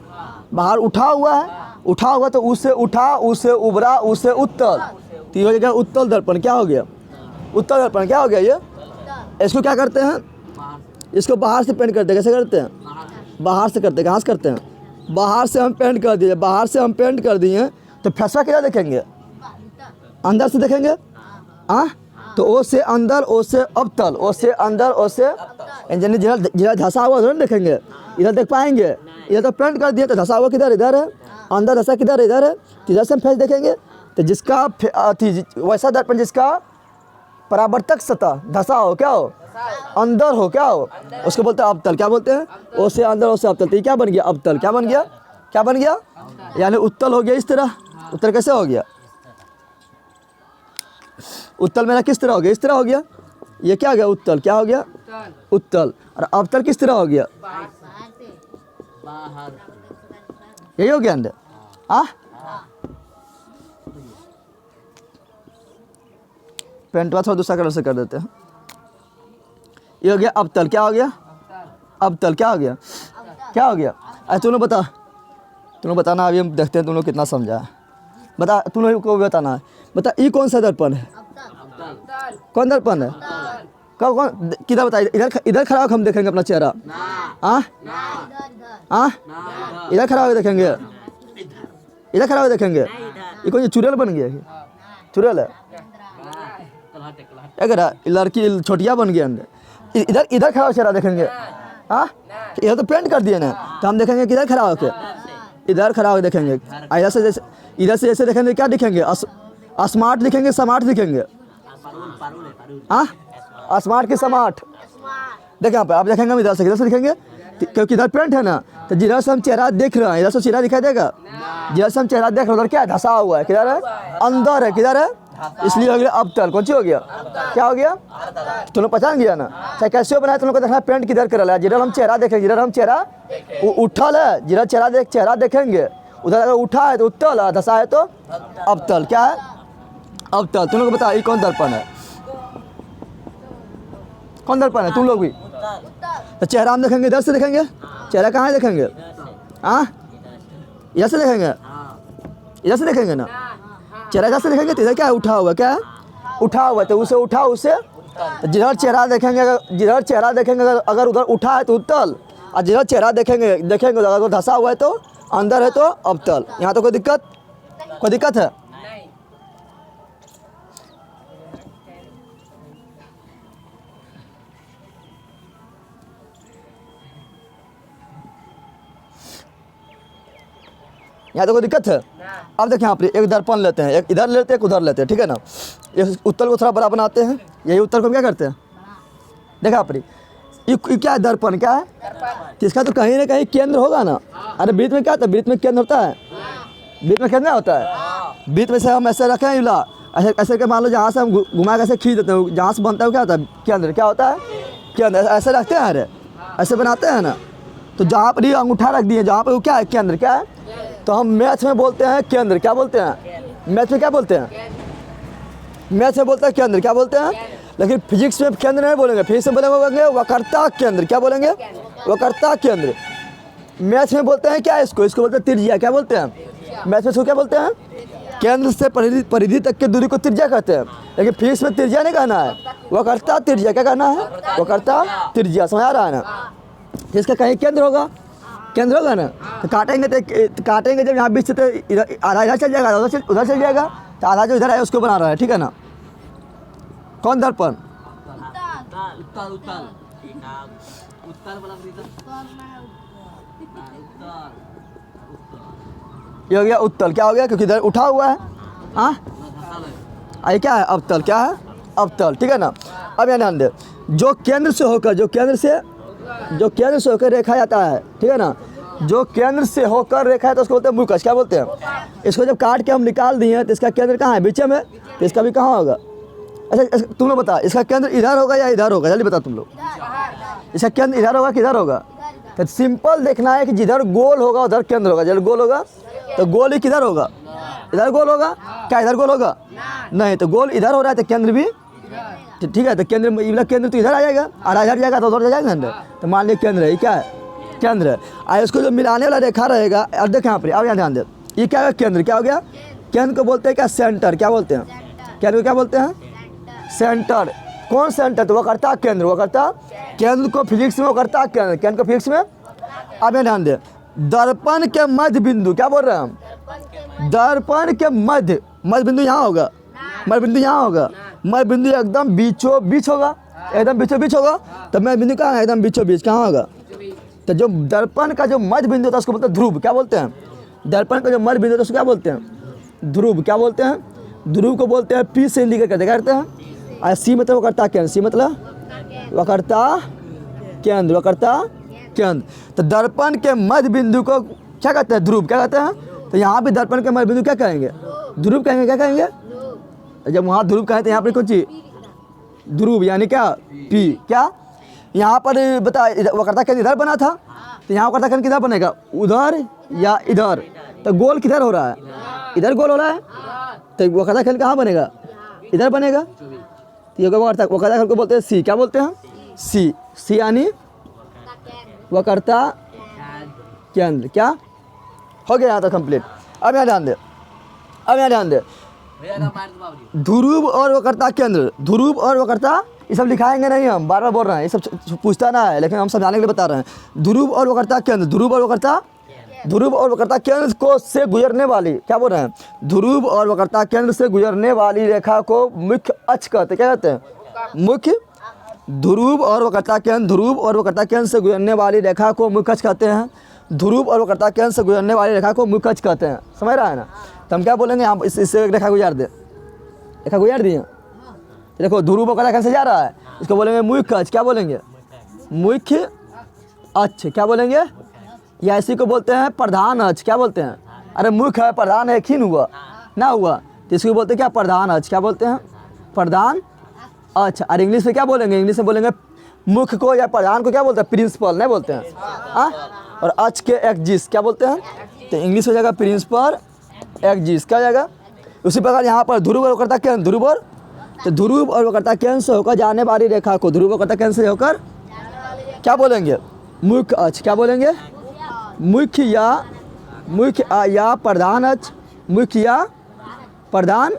बाहर उठा हुआ है। उठा हुआ तो उससे उठा, उससे उभरा, उससे उत्तल। तो ये हो गया उत्तल दर्पण। क्या हो गया? उत्तल दर्पण। क्या हो गया ये? इसको क्या करते हैं? इसको बाहर से पेंट करते हैं। कैसे करते हैं? बाहर से करते हैं। कहाँ से करते हैं? बाहर से हम पेंट कर दिए, बाहर से हम पेंट कर दिए तो फैसला किधर देखेंगे? अंदर से देखेंगे। हाँ, तो ओ से अंदर, ओ से अबतल, ओ से अंदर, ओ से जिधर धसा हुआ उधर देखेंगे, इधर देख पाएंगे। इधर तो पेंट कर दिए तो धसा हुआ किधर? इधर है। अंदर धसा किधर? इधर है। तो इधर से हम फेस देखेंगे। तो जिसका वैसा दर्पण जिसका परावर्तक सतह धसा हो, क्या हो? अंदर हो, क्या हो? उसको बोलते हैं अबतल। क्या बोलते हैं? ओ से अंदर, ओ से अबतल। तो ये क्या बन गया? अबतल। क्या बन गया? क्या बन गया? यानी उत्तल हो गया इस तरह। उत्तल कैसे हो गया? उत्तल मेरा किस तरह हो गया? इस तरह हो गया। ये क्या हो गया? उत्तल। क्या हो गया? उत्तल। और अबतल किस तरह हो गया? यही हो गया अंदर। हाँ, पेंटवा थोड़ा दूसरा कलर से कर देते हैं। ये हो गया अबतल। क्या हो गया? अबतल। क्या हो गया? क्या हो गया? अरे तुम लोग बता, तुम लोग बताना। अभी हम देखते हैं तुम लोग कितना समझा है। बता, तुम लोग को भी बताना है। बता, ये कौन सा दर्पण है? कौन दर्पण है? कब? कौन? किधर? बता। इधर खड़ा होकर हम देखेंगे अपना चेहरा। हाँ हाँ, इधर खड़ा होकर देखेंगे। इधर खड़ा होकर देखेंगे। ये कौन चुड़ैल बन गया है? चुड़ैल है अगर लड़की छोटिया बन गई अंदर। इधर इधर खड़ा होकर चेहरा देखेंगे। हाँ, इधर तो पेंट कर दिए ना, तो हम देखेंगे किधर खड़ा होकर? इधर खड़ा होकर देखेंगे। इधर से जैसे देखेंगे क्या दिखेंगे? स्मार्ट दिखेंगे, स्मार्ट दिखेंगे। हाँ, स्मार्ट की स्मार्ट। देखिए यहाँ पे आप देखेंगे, हम इधर से दिखेंगे क्योंकि इधर पेंट है ना। तो जिधर से हम चेहरा देख रहे हैं, इधर से चेहरा दिखाई देगा। जिधर से हम चेहरा देख रहे हैं उधर क्या है? धसा हुआ है। किधर है? अंदर है। किधर है? इसलिए हो गया अबतल। कौन सी हो गया? क्या हो गया? तुम लोग पहचान गया ना? चाहे कैसे बनाए तुम लोग को देखना पेंट किधर कर रहा है। जिधर हम चेहरा देखेंगे, जिधर हम चेहरा उठल है, जिधर चेहरा देखेंगे उधर अगर उठा है तो उत्तल है, धसा है तो अबतल। क्या है? अबतल। तुम लोग बता, ये कौन दर्पण है? कौन दर्पण है? तुम लोग भी तो चेहरा हम देखेंगे, इधर से देखेंगे। चेहरा कहाँ देखेंगे? हाँ, इधर से देखेंगे। इधर से देखेंगे ना, चेहरा इधर से देखेंगे। तो इधर क्या है? उठा हुआ। क्या है? उठा हुआ। तो उसे उठा, उसे जिधर चेहरा देखेंगे, जिधर चेहरा देखेंगे अगर उधर उठा है तो उत्तल, और जिधर चेहरा देखेंगे अगर धसा हुआ है तो अंदर है तो अबतल। यहाँ तो कोई दिक्कत? कोई दिक्कत है? यहाँ तो कोई दिक्कत है? अब देखिए यहाँ पर एक दर्पण लेते हैं, एक इधर लेते हैं, एक उधर लेते हैं। ठीक है ना? ये उत्तल को थोड़ा बड़ा बनाते हैं। यही उत्तल को हम क्या करते हैं? देखा आप, ये क्या है? दर्पण। क्या है? इसका तो कहीं ना कहीं केंद्र होगा ना। अरे बीच में क्या होता है? बीच में केंद्र होता है। बीच में केंद्र होता है। बीच में से हम ऐसे रखें, इला ऐसे ऐसे के मान लो, जहाँ से हम घुमा के ऐसे खींच देते हैं, जहाँ से बनता है क्या होता है? केंद्र। क्या होता है? केंद्र। ऐसे रखते हैं। अरे ऐसे बनाते हैं ना। तो जहाँ पर ये अंगूठा रख दिए, जहाँ पर वो क्या है? केंद्र। क्या है? तो हम मैथ में बोलते हैं केंद्र। क्या बोलते हैं? मैथ में क्या बोलते हैं? मैथ में बोलते हैं केंद्र। क्या बोलते हैं? लेकिन फिजिक्स में केंद्र नहीं बोलेंगे। फिजिक्स में बोलेंगे वक्रता केंद्र। क्या बोलेंगे? वक्रता केंद्र। मैथ में बोलते हैं क्या? इसको बोलते हैं त्रिज्या। क्या बोलते हैं? मैथ में इसको क्या बोलते हैं? केंद्र से परिधि तक की दूरी को त्रिज्या कहते हैं। लेकिन फिजिक्स में त्रिज्या नहीं कहना है, वक्रता त्रिज्या। क्या कहना है? वक्रता त्रिज्या। समझ आ रहा है ना? इसका कहीं केंद्र होगा, केंद्र होगा ना। तो काटेंगे तो काटेंगे जब यहाँ बीच से, तो इधर आधा इधर चल जाएगा, उधर चल जाएगा। तो आधा जो इधर है उसको बना रहा है। ठीक है ना? कौन दर्पण? ये हो गया उत्तल। क्या हो गया? क्योंकि इधर उठा हुआ है। हाँ, ये क्या है? अबतल। क्या है? अबतल। ठीक है ना? अब यहाँ ध्यान दे, जो केंद्र से होकर रेखा जाता है। ठीक है ना? जो केंद्र से होकर रेखा है तो उसको बोलते हैं मुकस। क्या बोलते हैं? इसको जब काट के हम निकाल दिए तो इसका केंद्र कहाँ है? बीच में। तो इसका भी कहाँ होगा? अच्छा तुम लोग बता, इसका केंद्र इधर होगा या इधर होगा? जल्दी बता तुम लोग। इसका केंद्र इधर होगा कि इधर होगा? तो सिंपल देखना है कि जिधर गोल होगा उधर केंद्र होगा। जिधर गोल होगा तो गोल ही किधर होगा? इधर गोल होगा। क्या इधर गोल होगा? नहीं। तो गोल इधर हो रहा है तो केंद्र भी ठीक है। तो केंद्र तो इधर आ जाएगा, और इधर जाएगा तो उधर जाएगा अंदर। तो मान लिया केंद्र है। ये क्या है? केंद्र है। और इसको जो मिलाने वाला रेखा रहेगा, और देख यहाँ पर, अब यहाँ ध्यान दे, ये क्या है? केंद्र। क्या हो गया? केंद्र को बोलते हैं क्या? सेंटर। क्या बोलते हैं? केंद्र को क्या बोलते हैं? सेंटर। कौन सेंटर? तो वक्रता केंद्र। वक्रता केंद्र को फिजिक्स में वक्रता केंद्र, केंद्र को फिजिक्स में। अब यहाँ ध्यान दे, दर्पण के मध्य बिंदु, क्या बोल रहे हैं हम, दर्पण के मध्य, मध्य बिंदु यहाँ होगा, मध्य बिंदु यहाँ होगा, मध्य बिंदु एकदम बीचों बीच होगा, एकदम बीचों बीच होगा। तो मध्य बिंदु कहाँ है, एकदम बीचों बीच कहाँ होगा। तो जो दर्पण का जो मध्य बिंदु होता है उसको बोलते हैं ध्रुव, क्या बोलते हैं, दर्पण का जो मध्य बिंदु होता है उसको क्या बोलते हैं, ध्रुव। क्या बोलते हैं, ध्रुव को बोलते हैं पी से इंडिकेट करते, क्या करते हैं, और सी मतलब वक्रता केंद्र, सी मतलब वक्रता केंद्र, वक्रता केंद्र। तो दर्पण के मध्य बिंदु को क्या कहते हैं, ध्रुव, क्या कहते हैं। तो यहाँ भी दर्पण के मध्य बिंदु क्या कहेंगे, ध्रुव कहेंगे, क्या कहेंगे। जब वहाँ ध्रुव कहें तो यहाँ पर कौन चीज, ध्रुव यानी क्या, पी। क्या यहाँ पर बता, वक्रता केंद्र इधर बना था, तो यहाँ वक्रता केंद्र किधर बनेगा, उधर या इधर। तो गोल किधर हो रहा है, इधर गोल हो रहा है, तो वक्रता केंद्र कहाँ बनेगा, इधर बनेगा। तो ये वक्रता केंद्र को बोलते हैं सी, क्या बोलते हैं, सी, सी यानी वक्रता केंद्र। क्या हो गया यहाँ तक कंप्लीट। अब यहाँ ध्यान दे, अब यहाँ ध्यान दे, ध्रुव और वक्रता केंद्र, ध्रुव और वक्रता, ये सब लिखाएंगे नहीं, हम बार बार बोल रहे हैं, ये सब पूछता ना है, लेकिन हम समझाने के लिए बता रहे हैं। ध्रुव और वक्रता केंद्र, ध्रुव और वक्रता, ध्रुव और वक्रता केंद्र को से गुजरने वाली, क्या बोल रहे हैं, ध्रुव और वक्रता केंद्र से गुजरने वाली रेखा को मुख्य अक्ष कहते, क्या कहते हैं, मुख्य। ध्रुव और वक्रता केंद्र, ध्रुव और वक्रता केंद्र से गुजरने वाली रेखा को मुख्य अक्ष कहते हैं। ध्रुव और वक्रता केंद्र से गुजरने वाली रेखा को मुख्य अक्ष कहते हैं। समझ रहा है ना। तो हम क्या बोलेंगे, यहाँ इससे रेखा गुजार दे, रेखा गुजार दिए, देखो ध्रुव वक्रता केंद्र से जा रहा है, इसको बोलेंगे मुख्य अक्ष, क्या बोलेंगे, मुख्य अक्ष, क्या बोलेंगे। या इसी को बोलते हैं प्रधान अक्ष, क्या बोलते हैं, अरे मुख्य है प्रधान है, एक ही हुआ ना हुआ, तो इसको बोलते हैं क्या, प्रधान अक्ष, क्या बोलते हैं, प्रधान अक्ष। और इंग्लिश में क्या बोलेंगे, इंग्लिश में बोलेंगे मुख्य को या प्रधान को क्या बोलते हैं, प्रिंसिपल नहीं बोलते हैं, हाँ। और अक्ष के एक्सिस क्या बोलते हैं, तो इंग्लिश हो जाएगा प्रिंसिपल एक्सिस, क्या हो जाएगा। उसी प्रकार यहाँ पर ध्रुव और वक्रता केंद्र, ध्रुव और, तो ध्रुव और वक्रता केंद्र से होकर जाने वाली रेखा को, ध्रुव वक्रता केंद्र से होकर क्या बोलेंगे, मुख्य अक्ष, क्या बोलेंगे, मुख्य या प्रधान अक्ष, मुख्य या प्रधान,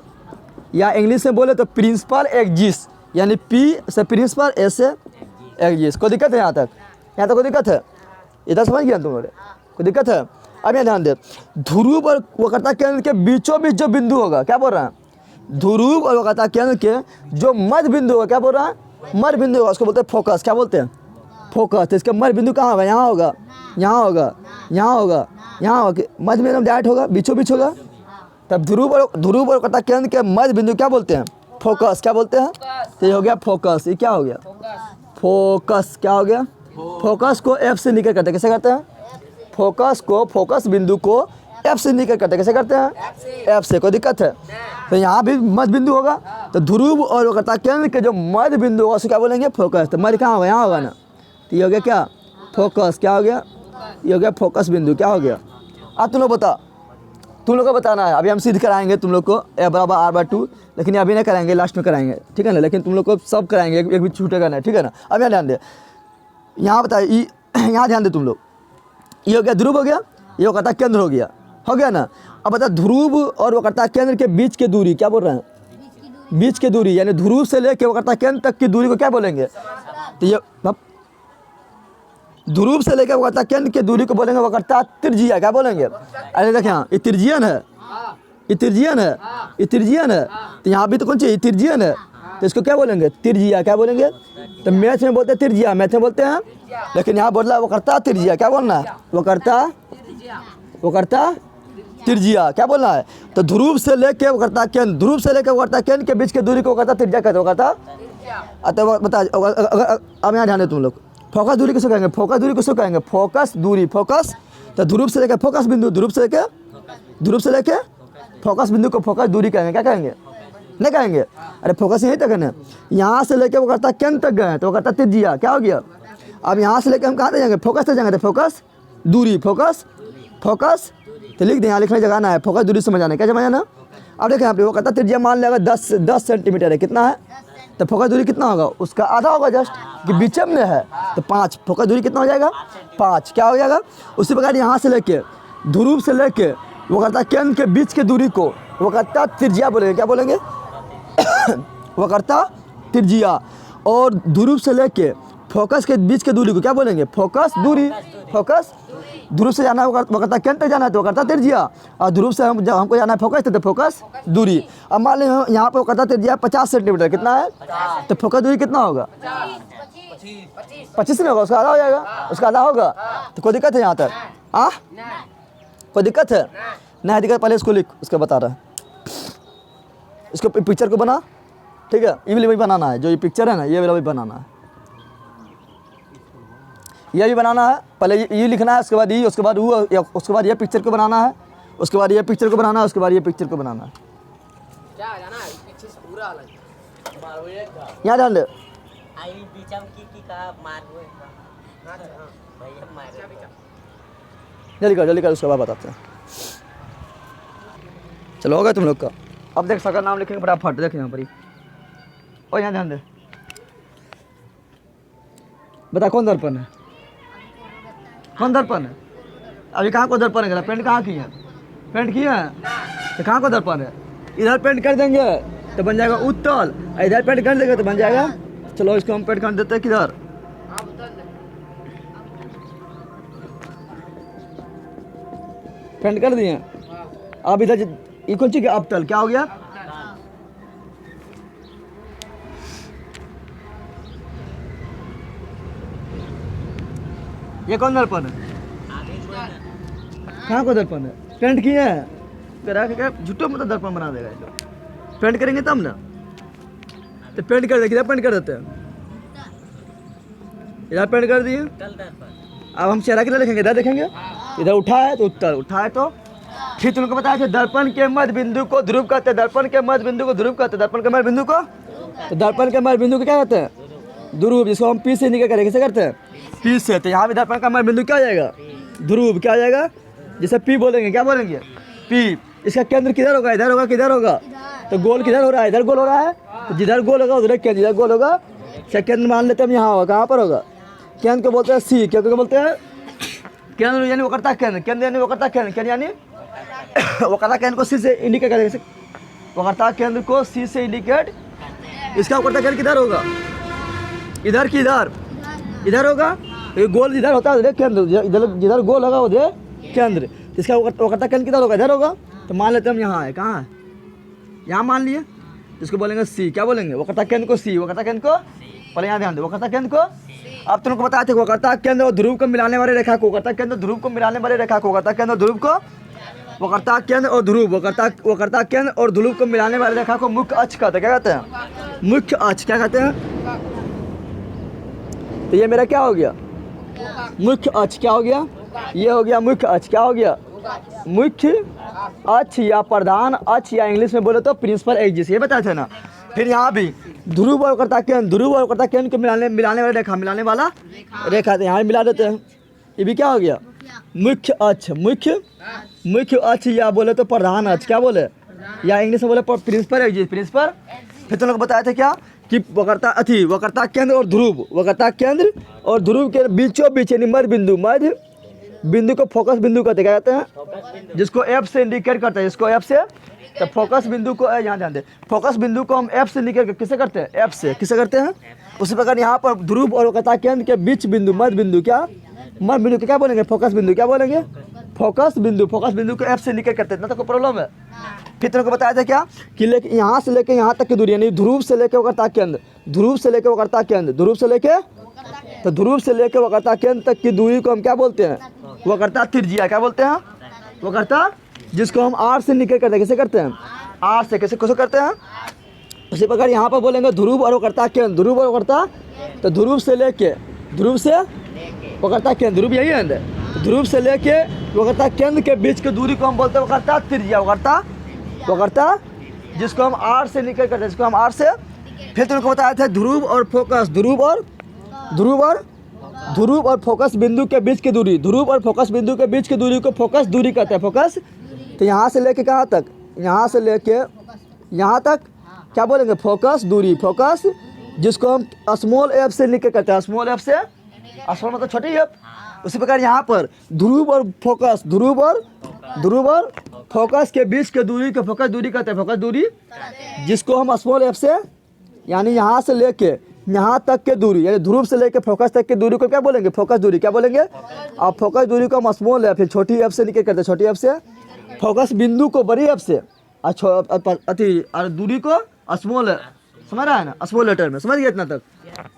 या इंग्लिश में बोले तो प्रिंसिपल एक्सिस, यानी पी से प्रिंसिपल, एस से एक्सिस। कोई दिक्कत है यहाँ तक, यहाँ तक कोई दिक्कत है, इधर समझ गया तुम लोग, कोई दिक्कत है। अब यहाँ ध्यान दे, ध्रुव और वक्रता केंद्र के बीचों बीच जो बिंदु होगा, क्या बोल रहा है, ध्रुव और वक्रता केंद्र के जो मध्य बिंदु होगा, क्या बोल रहा है, मध्य बिंदु होगा, उसको बोलते हैं फोकस, क्या बोलते हैं, फोकस। तो इसका मध्य बिंदु कहाँ होगा, यहाँ होगा, यहाँ होगा, यहाँ होगा, यहाँ होगा, मध्य में एकदम डायरेक्ट होगा, बीचों बीच होगा। तब ध्रुव और वक्रता केंद्र के मध्य बिंदु क्या बोलते हैं, फोकस, क्या बोलते हैं। तो ये हो गया फोकस, ये क्या हो गया, फोकस, क्या हो गया, फोकस को एफ से निकल करते, कैसे करते हैं, फोकस को, फोकस बिंदु को एफ से निकल करते, कैसे करते हैं, एफ से। कोई दिक्कत है। तो यहाँ भी मध्य बिंदु होगा, तो ध्रुव और वक्रता केंद्र के जो मध्य बिंदु होगा उसको क्या बोलेंगे, फोकस। तो मध्य कहाँ होगा, यहाँ होगा ना, तो ये हो गया क्या, फोकस, क्या हो गया, ये हो गया फोकस बिंदु, क्या हो गया। अब तुम लोग बता, तुम लोग को बताना है, अभी हम सिद्ध कराएंगे तुम लोग को ए बराबर आर बाय 2, लेकिन अभी नहीं कराएंगे, लास्ट में कराएंगे, ठीक है ना। लेकिन तुम लोग को सब कराएंगे, एक भी छूटेगा नहीं, ठीक है ना। अब यहाँ ध्यान दे, यहाँ बताइए, यहाँ ध्यान दे तुम लोग, ये हो गया ध्रुव हो गया, ये वक्रता केंद्र हो गया ना। अब बता, ध्रुव और वक्रता केंद्र के बीच की दूरी, क्या बोल रहे हैं, बीच की दूरी, यानी ध्रुव से लेकर वक्रता केंद्र तक की दूरी को क्या बोलेंगे, तो ये ध्रुव से लेकर वक्रता केंद्र की दूरी को बोलेंगे वक्रता त्रिज्या, क्या बोलेंगे। अरे देखें यहाँ, ये त्रिज्यन है, ये त्रिज्यन है, ये त्रिज्यन है, तो यहाँ भी तो कौन सी त्रिज्यन है, तो इसको क्या बोलेंगे, त्रिज्या, क्या बोलेंगे। तो मैथ में बोलते हैं त्रिज्या, मैथ में बोलते हैं, लेकिन यहाँ बोल रहा है वक्रता त्रिज्या, क्या बोलना है, वक्रता त्रिज्या, क्या बोलना है। तो ध्रुव से लेके वक्रता केंद्र, ध्रुव से लेकर वक्रता केंद्र के बीच की दूरी को वक्रता त्रिज्या कहते हैं, वक्रता। तो बता, अब यहाँ ध्यान दे तुम लोग, फोकस दूरी किसको कहेंगे, फोकस दूरी किसको कहेंगे, फोकस दूरी, फोकस। तो ध्रुव से लेकर फोकस बिंदु, ध्रुव से लेके फोकस बिंदु को फोकस दूरी कहेंगे, क्या कहेंगे, नहीं कहेंगे। अरे फोकस यहीं तक है ना, यहाँ से लेकर वक्रता केंद्र तक गए तो वक्रता त्रिज्या, क्या हो गया। अब यहाँ से लेकर हम कहाँ तक जाएंगे, फोकस तक जाएंगे, तो फोकस दूरी, फोकस तो लिख दें, यहाँ लिखने जगह ना है, फोकस दूरी समझ आना, क्या समझ आना। अब देखें यहाँ पे वक्रता त्रिज्या मान लेगा 10 सेंटीमीटर है, कितना है, तो फोकस दूरी कितना होगा, उसका आधा होगा जस्ट, कि बीच में है, तो 5, फोकस दूरी कितना हो जाएगा, 5, क्या हो जाएगा। उसी प्रकार यहाँ से लेके ध्रुव से लेके वक्रता केंद्र के बीच की दूरी को वक्रता त्रिज्या बोलेंगे, क्या बोलेंगे, वक्रता त्रिज्या। और ध्रुव से लेके फोकस के बीच की दूरी को क्या बोलेंगे, फोकस दूरी, फोकस ध्रुव से जाना है वो करता केंद्र तक जाना है तो वो करता त्रिज्या, और ध्रुव से जब हमको जाना है फोकस तो फोकस दूरी। अब मान लीजिए यहाँ पे वो करता त्रिज्या 50 सेंटीमीटर, कितना है तो फोकस दूरी कितना होगा 25 नहीं होगा, उसका आधा हो जाएगा, उसका आधा होगा। तो कोई दिक्कत है यहाँ तक? कोई दिक्कत है? नहीं दिक्कत, पहले इसको लिख, उसका बता रहा है। इसको पिक्चर को बना, ठीक है, ये भी बनाना है, जो ये पिक्चर है ना ये वाला भी बनाना है, ये भी बनाना है। पहले ये लिखना है, उसके बाद ये, उसके बाद वो, उसके बाद ये पिक्चर को बनाना है, उसके बाद ये पिक्चर को बनाना है, उसके बाद ये पिक्चर को बनाना है। यहाँ ध्यान दे, जल्दी कर उसके बाद बताते हैं। चलो हो गया तुम लोग का। अब देख सका नाम लिखेंगे फटाफट, देख यहाँ पर ही, और यहाँ ध्यान दे, बता कौन दर्पण है, कौन दर्पण है? अभी कहाँ को दर्पण है? पेंट कहाँ की है? पेंट की है तो कहाँ को दर्पण है? इधर पेंट कर देंगे तो बन जाएगा उत्तल, इधर पेंट कर देंगे तो बन जाएगा, चलो इसको हम पेंट कर देते हैं किधर, पेंट कर दिए। अब इधर ये कौन चीज अवतल, क्या हो गया? ये कौन दर्पण है? कहाँ को दर्पण है? पेंट किए हैं, करा के झूठो मतलब दर्पण बना देगा इसको, पेंट करेंगे तब ना, तो पेंट कर देंगे, इधर पेंट कर देते हैं, इधर पेंट कर दिए। अब हम चेहरा किधर देखेंगे? इधर देखेंगे, इधर उठा है तो उत्तर, उठा है तो फिर तुमको बताया था दर्पण के मध्य बिंदु को ध्रुव कहते हैं, दर्पण के मध्य बिंदु को ध्रुव कहते हैं, दर्पण के मध्य बिंदु को, तो दर्पण के मध्य बिंदु को क्या कहते हैं? ध्रुव, जिसको हम पी से निकल करेंगे, कैसे करते हैं? पी से। तो यहाँ भी दर्पण का मध्य बिंदु क्या हो जाएगा? ध्रुव। क्या हो जाएगा? जैसे पी बोलेंगे, क्या बोलेंगे? पी। इसका केंद्र किधर होगा? इधर होगा, किधर होगा? तो गोल किधर हो रहा है? इधर गोल हो रहा है, तो जिधर गोल होगा उधर केंद्र, जिधर गोल होगा केंद्र मान लेते हैं हम, यहाँ होगा, कहाँ पर होगा? केंद्र को बोलते हैं सी, क्या को बोलते हैं? केंद्र यानी वो करता है केंद्र, केंद्र यानी वो करता है केंद्र, केंद्र यानी वो करता केंद्र को सी से इंडिकेट करेंगे, वो करता केंद्र को सी से इंडिकेट। इसका वो करता केंद्र किधर होगा? इधर की इधर, इधर होगा, ये गोल इधर होता है उधर केंद्र, इधर जिधर गोल होगा उधर केंद्र। इसका वो करता केंद्र किधर होगा? इधर होगा। तो मान लेते हैं हम यहाँ है, कहाँ है? यहाँ मान लिए, इसको बोलेंगे सी, क्या बोलेंगे? वो करता केंद्र को सी, वो करता केंद्र को, पहले यहाँ ध्यान दे, वो करता केंद्र को। अब तुमको बताया था वो करता केंद्र और ध्रुव को मिलाने वाले रेखा को, करता केंद्र ध्रुव को मिलाने वाले रेखा को, करता केंद्र ध्रुव को, वो करता केंद्र और ध्रुव, वो करता केंद्र और ध्रुव को मिलाने वाले रेखा को मुख्य अक्ष कहते हैं। क्या कहते हैं? मुख्य अक्ष। क्या कहते हैं? तो ये मेरा क्या हो गया? मुख्य अक्ष। क्या हो गया? ये हो गया मुख्य अक्ष। क्या हो गया? मुख्य अक्ष या प्रधान अक्ष, या इंग्लिश में बोले तो प्रिंसिपल एक्सिस, ये बताया था ना। फिर यहाँ भी ध्रुव और करता केंद्र, ध्रुव और करता केंद्र को मिलाने वाला रेखा, मिलाने वाला रेखा, तो यहाँ मिला देते हैं। ये भी क्या हो गया? मुख्य अक्ष। मुख्य अक्ष या बोले तो प्रधान अक्ष, क्या बोले? या इंग्लिश में बोले प्रिंसिपल एक्सिस, प्रिंसिपल। फिर तुम लोग बताया था क्या कि वो करता केंद्र और ध्रुव, वो करता केंद्र और ध्रुव के बीचों बीच यानी मध्य बिंदु को फोकस बिंदु कहते, क्या कहते हैं? जिसको एफ से इंडिकेट करते हैं, जिसको एफ से, तो फोकस बिंदु को, यहाँ ध्यान दे, फोकस बिंदु को हम एफ से इंडिकेट किसे करते हैं? एफ से। किसे करते हैं? उसी प्रकार यहाँ पर ध्रुव और कथा केंद्र के बीच बिंदु, मध्य बिंदु, क्या मध्य बिंदु को क्या बोलेंगे? फोकस बिंदु। क्या बोलेंगे? फोकस बिंदु। फोकस बिंदु को एफ से इंडिकेट करते हैं। इतना तो कोई प्रॉब्लम है? फिर तुमको बताया था क्या कि यहाँ से लेके यहाँ तक की दूरी, यानी ध्रुव से लेके वो करता केंद्र, ध्रुव से लेके वो करता केंद्र, ध्रुव से लेके, तो ध्रुव से लेके वो करता केंद्र तक की दूरी को हम क्या बोलते हैं? वो करता त्रिज्या। क्या बोलते हैं? वो करता, जिसको हम आर से निकल करते हैं, कैसे करते हैं? आर से। कैसे करते हैं? उसी प्रकार यहाँ पर बोलेंगे ध्रुव और वो करता केंद्र, ध्रुव और वो करता, तो ध्रुव से लेके, ध्रुव से वो करता केंद्र, ध्रुव यही है, तो ध्रुव से लेके वो करता केंद्र के बीच की दूरी को हम बोलते हैं वो करता त्रिज्या। वो करता जिसको हम आर से निकल करते हैं, जिसको हम आर से। फिर तुमको बताया था ध्रुव और फोकस, ध्रुव और फोकस बिंदु के बीच की दूरी, ध्रुव और फोकस बिंदु के बीच की दूरी को फोकस दूरी कहते हैं। फोकस, तो यहाँ से लेके कहाँ तक? यहाँ से लेके यहाँ तक क्या बोलेंगे? फोकस दूरी। फोकस जिसको हम स्मॉल एफ से निकल करते हैं, स्मॉल एफ से, स्मॉल मतलब छोटी एफ। उसी प्रकार यहाँ पर ध्रुव और फोकस, ध्रुव और फोकस के बीच के दूरी को फोकस दूरी कहते हैं। फोकस दूरी जिसको हम स्मॉल एफ से, यानी यहाँ से लेके यहाँ तक के दूरी, यानी ध्रुव से लेकर फोकस तक की दूरी को क्या बोलेंगे? फोकस दूरी। क्या बोलेंगे? अब फोकस दूरी को हम स्मॉल एफ, फिर छोटी एफ से निकल करते हैं, छोटी एफ से फोकस बिंदु को बड़ी एफ से, और दूरी को स्मॉल, समझ रहा है ना, स्मॉल लेटर में, समझ गए इतना तक?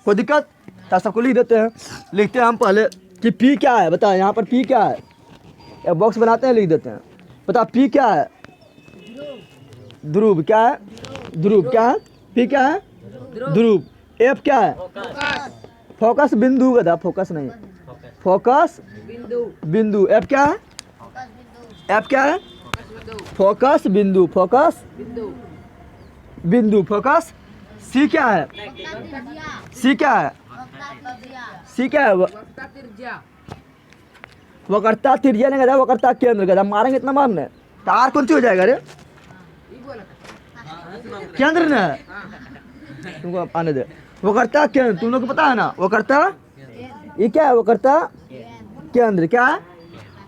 कोई दिक्कत? तो सबको लिख देते हैं, लिखते हैं हम पहले कि पी क्या है, बता यहाँ पर पी क्या है, एक बॉक्स बनाते हैं, लिख देते हैं, बता पी क्या है? ध्रुव। क्या है? ध्रुव। क्या है? पी क्या है? ध्रुव। एफ क्या है? फोकस बिंदु का था, फोकस नहीं, फोकस बिंदु। एफ क्या है? एफ क्या है? फोकस बिंदु, फोकस बिंदु, फोकस। सी क्या है? सी क्या है? सी क्या है? वक्रता त्रिज्या नहीं कहता, वक्रता केंद्र कहता। मारेंगे इतना मारने तो आर कौन सी हो जाएगा रे? केंद्र ना, तुमको आने दे। वक्रता केंद्र तुम लोग को पता है ना, वक्रता ये क्या है? वक्रता केंद्र। क्या है?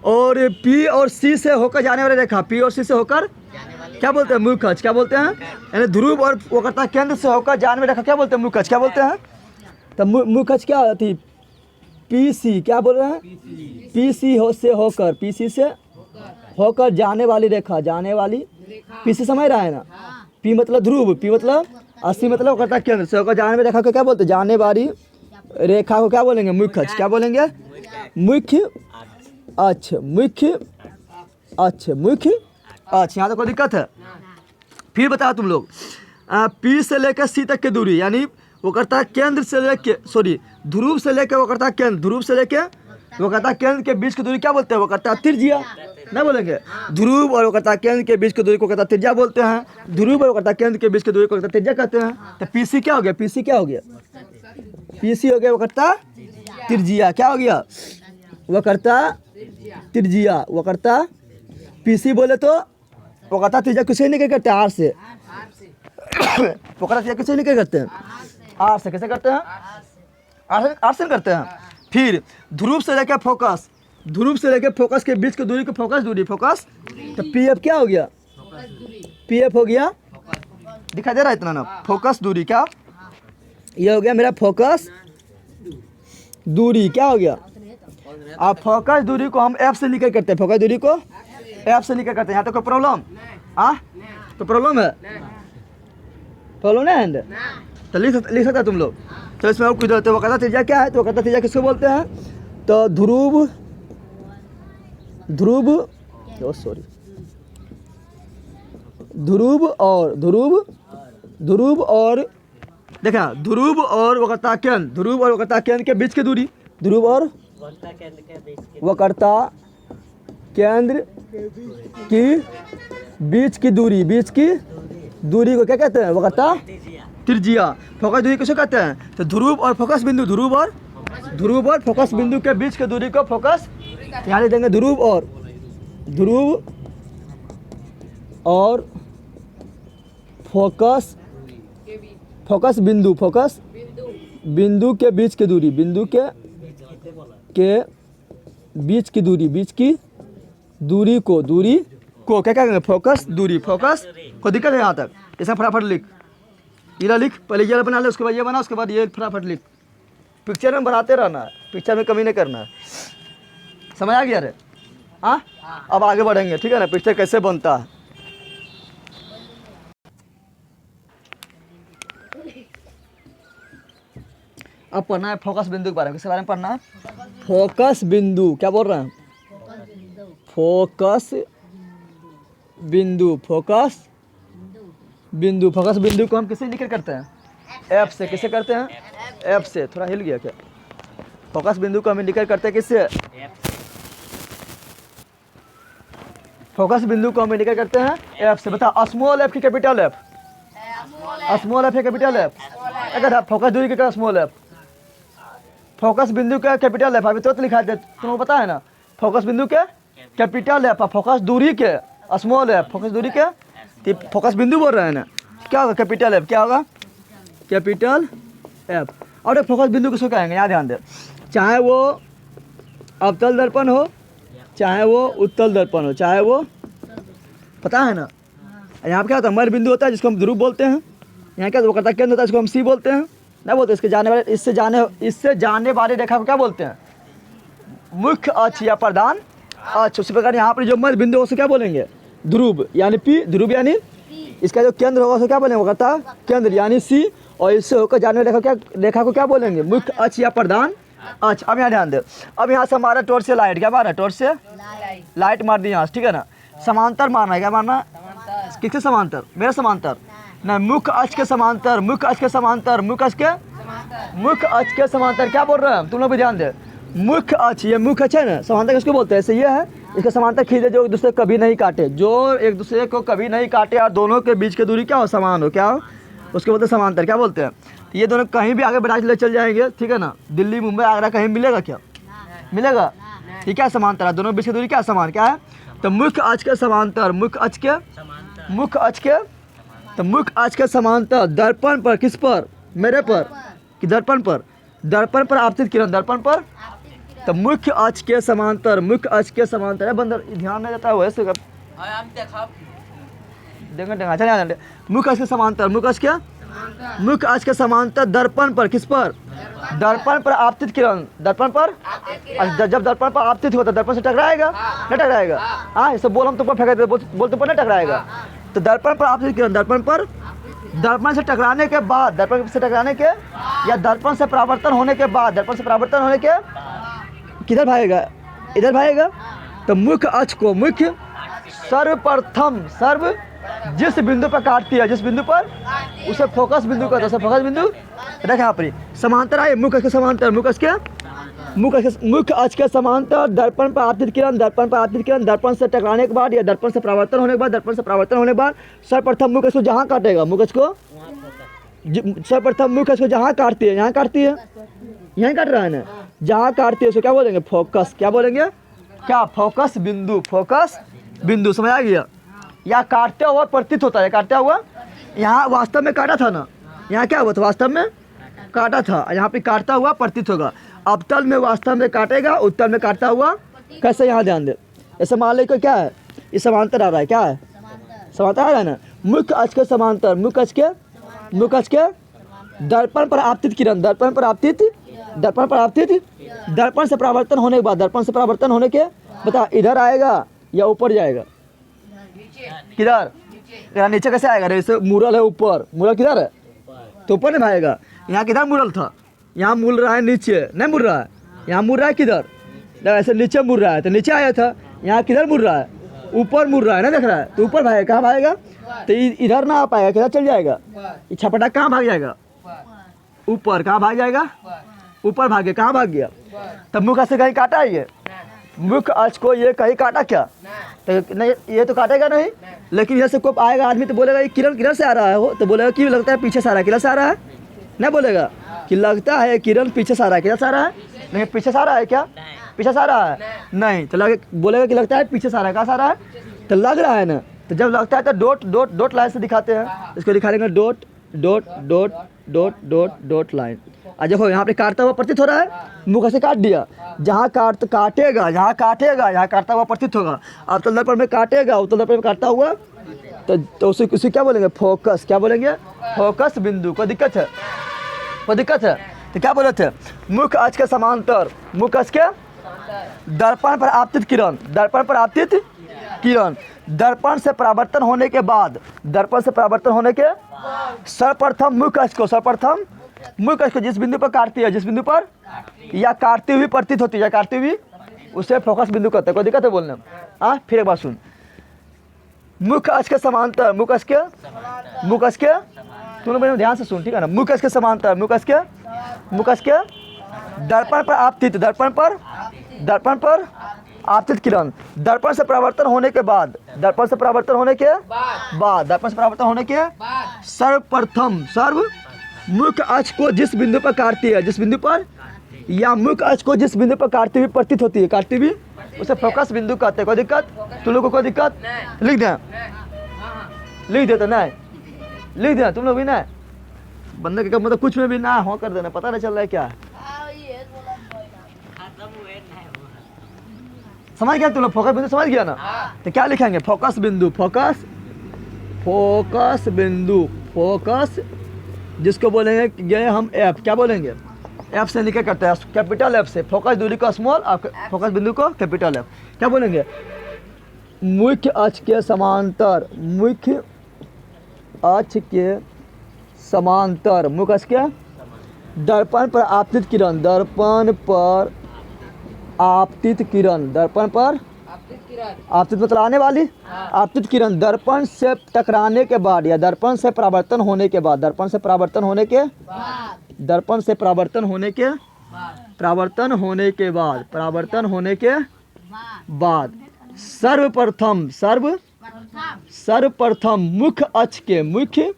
और पी और सी से होकर जाने वाली रेखा, पी और सी से होकर क्या बोलते हैं? मुखज। क्या बोलते हैं? यानी ध्रुव और वक्रता केंद्र से होकर जाने वाली रेखा क्या बोलते हैं? मुखज। क्या बोलते हैं? तो मुखज क्या होती? P C. क्या बोल रहे हैं? पी सी से होकर, पी सी से होकर जाने वाली रेखा, जाने वाली, पी सी समझ रहा है ना? पी मतलब ध्रुव, पी मतलब, और सी मतलब वक्रता केंद्र से होकर जाने वाली रेखा को क्या बोलते हैं? जाने वाली रेखा को क्या बोलेंगे? मुखज। क्या बोलेंगे? मुख्य अक्ष, मुख्य अक्ष, मुख्य अक्ष। यहाँ तो कोई दिक्कत है? फिर बताओ तुम लोग, पी से लेकर सी तक की दूरी, यानी वक्रता केंद्र से लेके, सॉरी, ध्रुव से लेकर वक्रता केंद्र, ध्रुव से लेकर वक्रता केंद्र के बीच की दूरी क्या बोलते हैं? वक्रता त्रिज्या। ना बोलेंगे? ध्रुव और वक्रता केंद्र के बीच की दूरी को वक्रता त्रिज्या बोलते हैं। ध्रुव और वक्रता केंद्र के बीच की दूरी को वक्रता त्रिज्या कहते हैं। तो पीसी क्या हो गया? पीसी क्या हो गया? पीसी हो गया वक्रता त्रिज्या। क्या हो गया? वक्रता त्रिज्या। वक्रता पीसी बोले तो वक्रता त्रिज्या किसे निकल करते हैं? आर से। वक्रता त्रिज्या किसे निकल करते हैं? आर से। कैसे करते हैं? आर से करते हैं। फिर ध्रुव से लेकर फोकस, ध्रुव से लेकर फोकस के बीच की दूरी को फोकस दूरी, फोकस। तो पी एफ क्या हो गया? पी एफ हो गया, दिखाई दे रहा है इतना ना, फोकस दूरी। क्या ये हो गया मेरा? फोकस दूरी। क्या हो गया? अब फोकस दूरी को हम एफ से निकल करते हैं, फोकस दूरी को एफ से निकल करते हैं। यहाँ तो कोई प्रॉब्लम? तो प्रॉब्लम है? प्रॉब्लम नहीं है? तो लिख सकते हैं तुम लोग। तो इसमें और कुछ होते हैं। वक्रता त्रिज्या क्या है? तो वक्रता त्रिज्या किसको बोलते हैं? तो ध्रुव, सॉरी, ध्रुव और देखा, ध्रुव और वक्रता केंद्र, ध्रुव और वक्रता केंद्र के बीच की दूरी, ध्रुव और वक्रता केंद्र की बीच की दूरी, बीच की दूरी को क्या कहते हैं? वक्रता त्रिज्या। फोकस दूरी किसे कहते हैं? तो ध्रुव और फोकस बिंदु, ध्रुव और फोकस बिंदु के बीच की दूरी को फोकस, यहाँ लिख देंगे ध्रुव और फोकस बिंदु के बीच की दूरी, बिंदु के बीच की दूरी, बीच की दूरी को क्या कहेंगे? फोकस दूरी। फोकस को दिक्कत है यहाँ तक? इसे फटाफट लिख, ये लिख, पहले ये बना ले, उसके बाद ये बना, उसके बाद ये फटाफट लिख। पिक्चर में बनाते रहना है, पिक्चर में कमी नहीं करना है। समझ आ गया रे? हाँ, अब आगे बढ़ेंगे, ठीक है ना? पिक्चर कैसे बनता है। अब पढ़ना है फोकस बिंदु के बारे में। किसके बारे में पढ़ना है? फोकस बिंदु। क्या बोल रहे हैं? फोकस बिंदु, फोकस बिंदु। फोकस बिंदु को हम किससे निकल करते हैं? एफ से। किससे करते हैं? एफ से। थोड़ा हिल गया क्या? फोकस बिंदु को हम निकल करते हैं किससे? फोकस बिंदु को हम निकल करते हैं एफ से। बता, स्मॉल एफ की कैपिटल एफ, स्मॉल एफ या कैपिटल एफ? अगर फोकस दूरी का स्मॉल एफ, फोकस बिंदु का कैपिटल एफ। अभी तो लिखा है, तुम्हें पता है ना? फोकस बिंदु के कैपिटल एफ, फोकस दूरी के स्मॉल एफ, फोकस दूरी के फोकस बिंदु बोल रहे हैं ना? क्या होगा? Capital F. क्या होगा? Capital F. और एक फोकस बिंदु किसको कहेंगे? यहाँ ध्यान दे, चाहे वो अवतल दर्पण हो, चाहे वो उत्तल दर्पण हो, चाहे वो, पता है ना? यहाँ पे क्या होता है? मध्य बिंदु होता है जिसको हम ध्रुव बोलते हैं। यहाँ क्या वक्रता केंद्र होता है जिसको हम सी बोलते हैं। नहीं बोलते, इसके जाने वाले, इससे जाने वाली रेखा को क्या बोलते हैं? मुख्य अक्ष या प्रधान अक्ष। उसी प्रकार यहाँ पर जो मध्य बिंदु उसे क्या बोलेंगे? ध्रुव यानी पी, ध्रुव यानी इसका जो केंद्र होगा उसे क्या बोलेंगे? वो कहता केंद्र यानी सी। और इससे होकर जाने वाली रेखा को क्या बोलेंगे? मुख्य अक्ष या प्रधान अक्ष। अब यहाँ ध्यान दे, अब यहाँ से हमारा टॉर्च से लाइट, क्या मारा? टॉर्च से लाइट मार दी यहाँ से, ठीक है ना। समांतर मारना है, क्या मारना? किसके समांतर? मेरे समांतर ना, मुख्य अक्ष के समांतर, मुख्य अक्ष के समांतर, मुख्य अक्ष के समांतर। क्या बोल रहे हैं हम? तुम लोग भी ध्यान दे, मुख्य अक्ष, ये मुख्य अक्ष है ना, समांतर किसको बोलते हैं? ऐसे ये है, इसका समांतर खींचे जो एक दूसरे को कभी नहीं काटे, जो एक दूसरे को कभी नहीं काटे और दोनों के बीच की दूरी क्या हो? समान हो। क्या हो? उसके बोलते हैं समांतर। क्या बोलते हैं? ये दोनों कहीं भी आगे बढ़ा ले चल जाएंगे, ठीक है ना। दिल्ली, मुंबई, आगरा कहीं मिलेगा क्या? मिलेगा? ठीक है, समांतर है, दोनों बीच की दूरी क्या? समान। क्या है? तो मुख्य अक्ष के समांतर, मुख्य अक्ष के तो मुख्य अक्ष के समांतर दर्पण पर, किस पर? मेरे पर कि दर्पण पर? दर्पण पर आपतित किरण, दर्पण पर। तो मुख्य अक्ष के समांतर, मुख्य अक्ष के समांतर है। बंदर ध्यान नहीं देता है वैसे कर देंगे। अच्छा ध्यान, मुख्य अक्ष के समांतर, मुख्य अक्ष के समांतर दर्पण पर, किस पर? दर्पण पर आपतित किरण, दर्पण पर। जब दर्पण पर आपतित होता है दर्पण से टकराएगा? नहीं टकराएगा। हाँ, इसे बोल हम तुम पर फेंक, बोल तुम पर नहीं टकराएगा। तो दर्पण पर आपतित किरण, दर्पण पर, दर्पण से टकराने के बाद, दर्पण से टकराने के या दर्पण से परावर्तन होने के बाद, दर्पण से परावर्तन होने के किधर भागेगा? इधर भागेगा। तो मुख्य अक्ष को, मुख्य सर्वप्रथम, सर्व जिस बिंदु पर काटती है, जिस बिंदु पर, उसे फोकस बिंदु कहते हैं। फोकस बिंदु रखे यहाँ पर समांतर आए, मुख्य अक्ष के समांतर, मुख्य अक्ष के समांतर दर्पण पर आपतित किरण, दर्पण पर आपतित किरण, दर्पण से टकराने के बाद या दर्पण से परावर्तन होने के बाद, दर्पण से परावर्तन होने के बाद सर्वप्रथम मुख्य अक्ष को जहाँ काटेगा, मुख्य अक्ष को सर्वप्रथम मुख्य अक्ष को जहाँ काटती है, यहाँ काटती है, यहीं काट रहा है ना, जहाँ काटती है उसको क्या बोलेंगे? फोकस। क्या बोलेंगे? क्या? फोकस बिंदु, फोकस बिंदु। समझ आ गया? या काटते हुआ प्रतीत होता है, काटते हुआ। यहाँ वास्तव में काटा था ना, यहाँ क्या हुआ था? वास्तव में काटा था, यहाँ पे काटता हुआ प्रतीत होगा। अवतल में वास्तव में काटेगा, उत्तल में काटता हुआ। कैसे? यहाँ ध्यान दे, ऐसे मान लो क्या है? ये समांतर आ रहा है। क्या है? समांतर आ रहा है ना। मुख्य अक्ष के समांतर, मुख्य अक्ष के दर्पण पर आपतित किरण, दर्पण पर आपतित, दर्पण से परावर्तन होने के बाद, दर्पण से परावर्तन होने के बता, इधर आएगा या ऊपर जाएगा? किधर? यहाँ नीचे कैसे आएगा? जैसे मुरल है ऊपर, मुरल किधर है? तो ऊपर नहीं भागेगा। यहाँ किधर मुरल था? यहाँ मुड़ रहा है नीचे, नहीं मुड़ रहा है। यहाँ मुड़ रहा है किधर? ऐसे नीचे मुड़ रहा है, तो नीचे आया था। यहाँ किधर मुड़ रहा है? ऊपर मुड़ रहा है ना, देख रहा है। तो ऊपर भागेगा। कहाँ भागेगा? तो इधर ना आ पाएगा, किधर चल जाएगा? छपटा कहाँ भाग जाएगा? ऊपर। कहाँ भाग जाएगा? ऊपर भागे। कहाँ भाग गया? तब मुख्य अक्ष से कहीं काटा है ये, मुख्य अक्ष को ये कहीं काटा क्या? तो नहीं, ये तो काटेगा नहीं। लेकिन इधर से कोई आएगा आदमी तो बोलेगा ये किरण किधर से आ रहा है? हो तो बोलेगा कि लगता है पीछे से आ रहा है। किधर से आ रहा है? नहीं बोलेगा कि लगता है किरण पीछे से आ रहा है। किधर से आ रहा है? नहीं, पीछे से आ रहा है। क्या पीछे से आ रहा है? नहीं, तो बोलेगा कि लगता है पीछे से आ रहा है। कहाँ से आ रहा है? तो लग रहा है ना। तो जब लगता है तो डॉट लाइन से दिखाते हैं। इसको दिखा देंगे डॉट लाइन। और देखो यहाँ पे काटता हुआ प्रतीत हो रहा है, मुख से काट दिया। जहाँ काटेगा, यहाँ काटता हुआ प्रतीत होगा। अब तो दर्पण में काटेगा, उत्तल दर्पण में काटता हुआ, तो उसे क्या बोलेंगे? फोकस। क्या बोलेंगे? फोकस बिंदु। कोई दिक्कत है? कोई दिक्कत है? तो क्या बोले थे? मुख्य अक्ष के समांतर, मुख्य अक्ष के दर्पण पर आपतित किरण, दर्पण पर आपतित किरण, दर्पण से परावर्तन होने के बाद, दर्पण से परावर्तन होने के सर्वप्रथम मुख्य अक्ष को, सर्वप्रथम मुख्य अक्ष को जिस बिंदु पर काटती है, जिस बिंदु पर या काटती हुई प्रतीत होती है, या काटती हुई, उसे फोकस बिंदु कहते हैं। कोई दिक्कत है बोलने में? हाँ, फिर एक बात सुन। मुख्य अक्ष के समांतर, मुख्य अक्ष के तुम लोग ध्यान से सुन, ठीक है ना। मुख्य अक्ष के समांतर, मुख्य अक्ष के दर्पण पर आपतित, दर्पण पर आपतित किरण, दर्पण से परावर्तन होने के बाद, दर्पण से परावर्तन होने के सर्वप्रथम, मुख्य अक्ष को जिस बिंदु पर काटती है, जिस बिंदु पर या मुख्य अक्ष को जिस बिंदु पर काटती हुई प्रतीत होती है, काटती हुई, उसे फोकस बिंदु कहते हैं। कोई दिक्कत? तुम लोग को कोई दिक्कत? लिख दें तो नहीं लिख दें तुम लोग भी नहीं। बंदे के मतलब कुछ में भी ना हो कर देना, पता नहीं चल रहा है क्या। समझ गया तुम लोग? फोकस बिंदु समझ गया ना? तो क्या लिखेंगे? फोकस बिंदु, फोकस बिंदु, फोकस जिसको बोलेंगे ये हम एफ, क्या बोलेंगे, एफ से निकल करते हैं, कैपिटल एफ से, फोकस दूरी को स्मॉल और फोकस बिंदु को कैपिटल एफ, क्या बोलेंगे, मुख्य अक्ष के समांतर, मुख्य अक्ष के समांतर, मुख्य अक्ष के दर्पण पर आपतित किरण, दर्पण पर आपतित किरण, दर्पण पर आपतित मतलब आने वाली, आपतित किरण दर्पण से टकराने के बाद या दर्पण से परावर्तन होने के बाद, दर्पण से परावर्तन होने के, दर्पण से परावर्तन होने के, परावर्तन होने के बाद, परावर्तन होने के बाद सर्वप्रथम, सर्वप्रथम मुख्य अक्ष के, मुख्य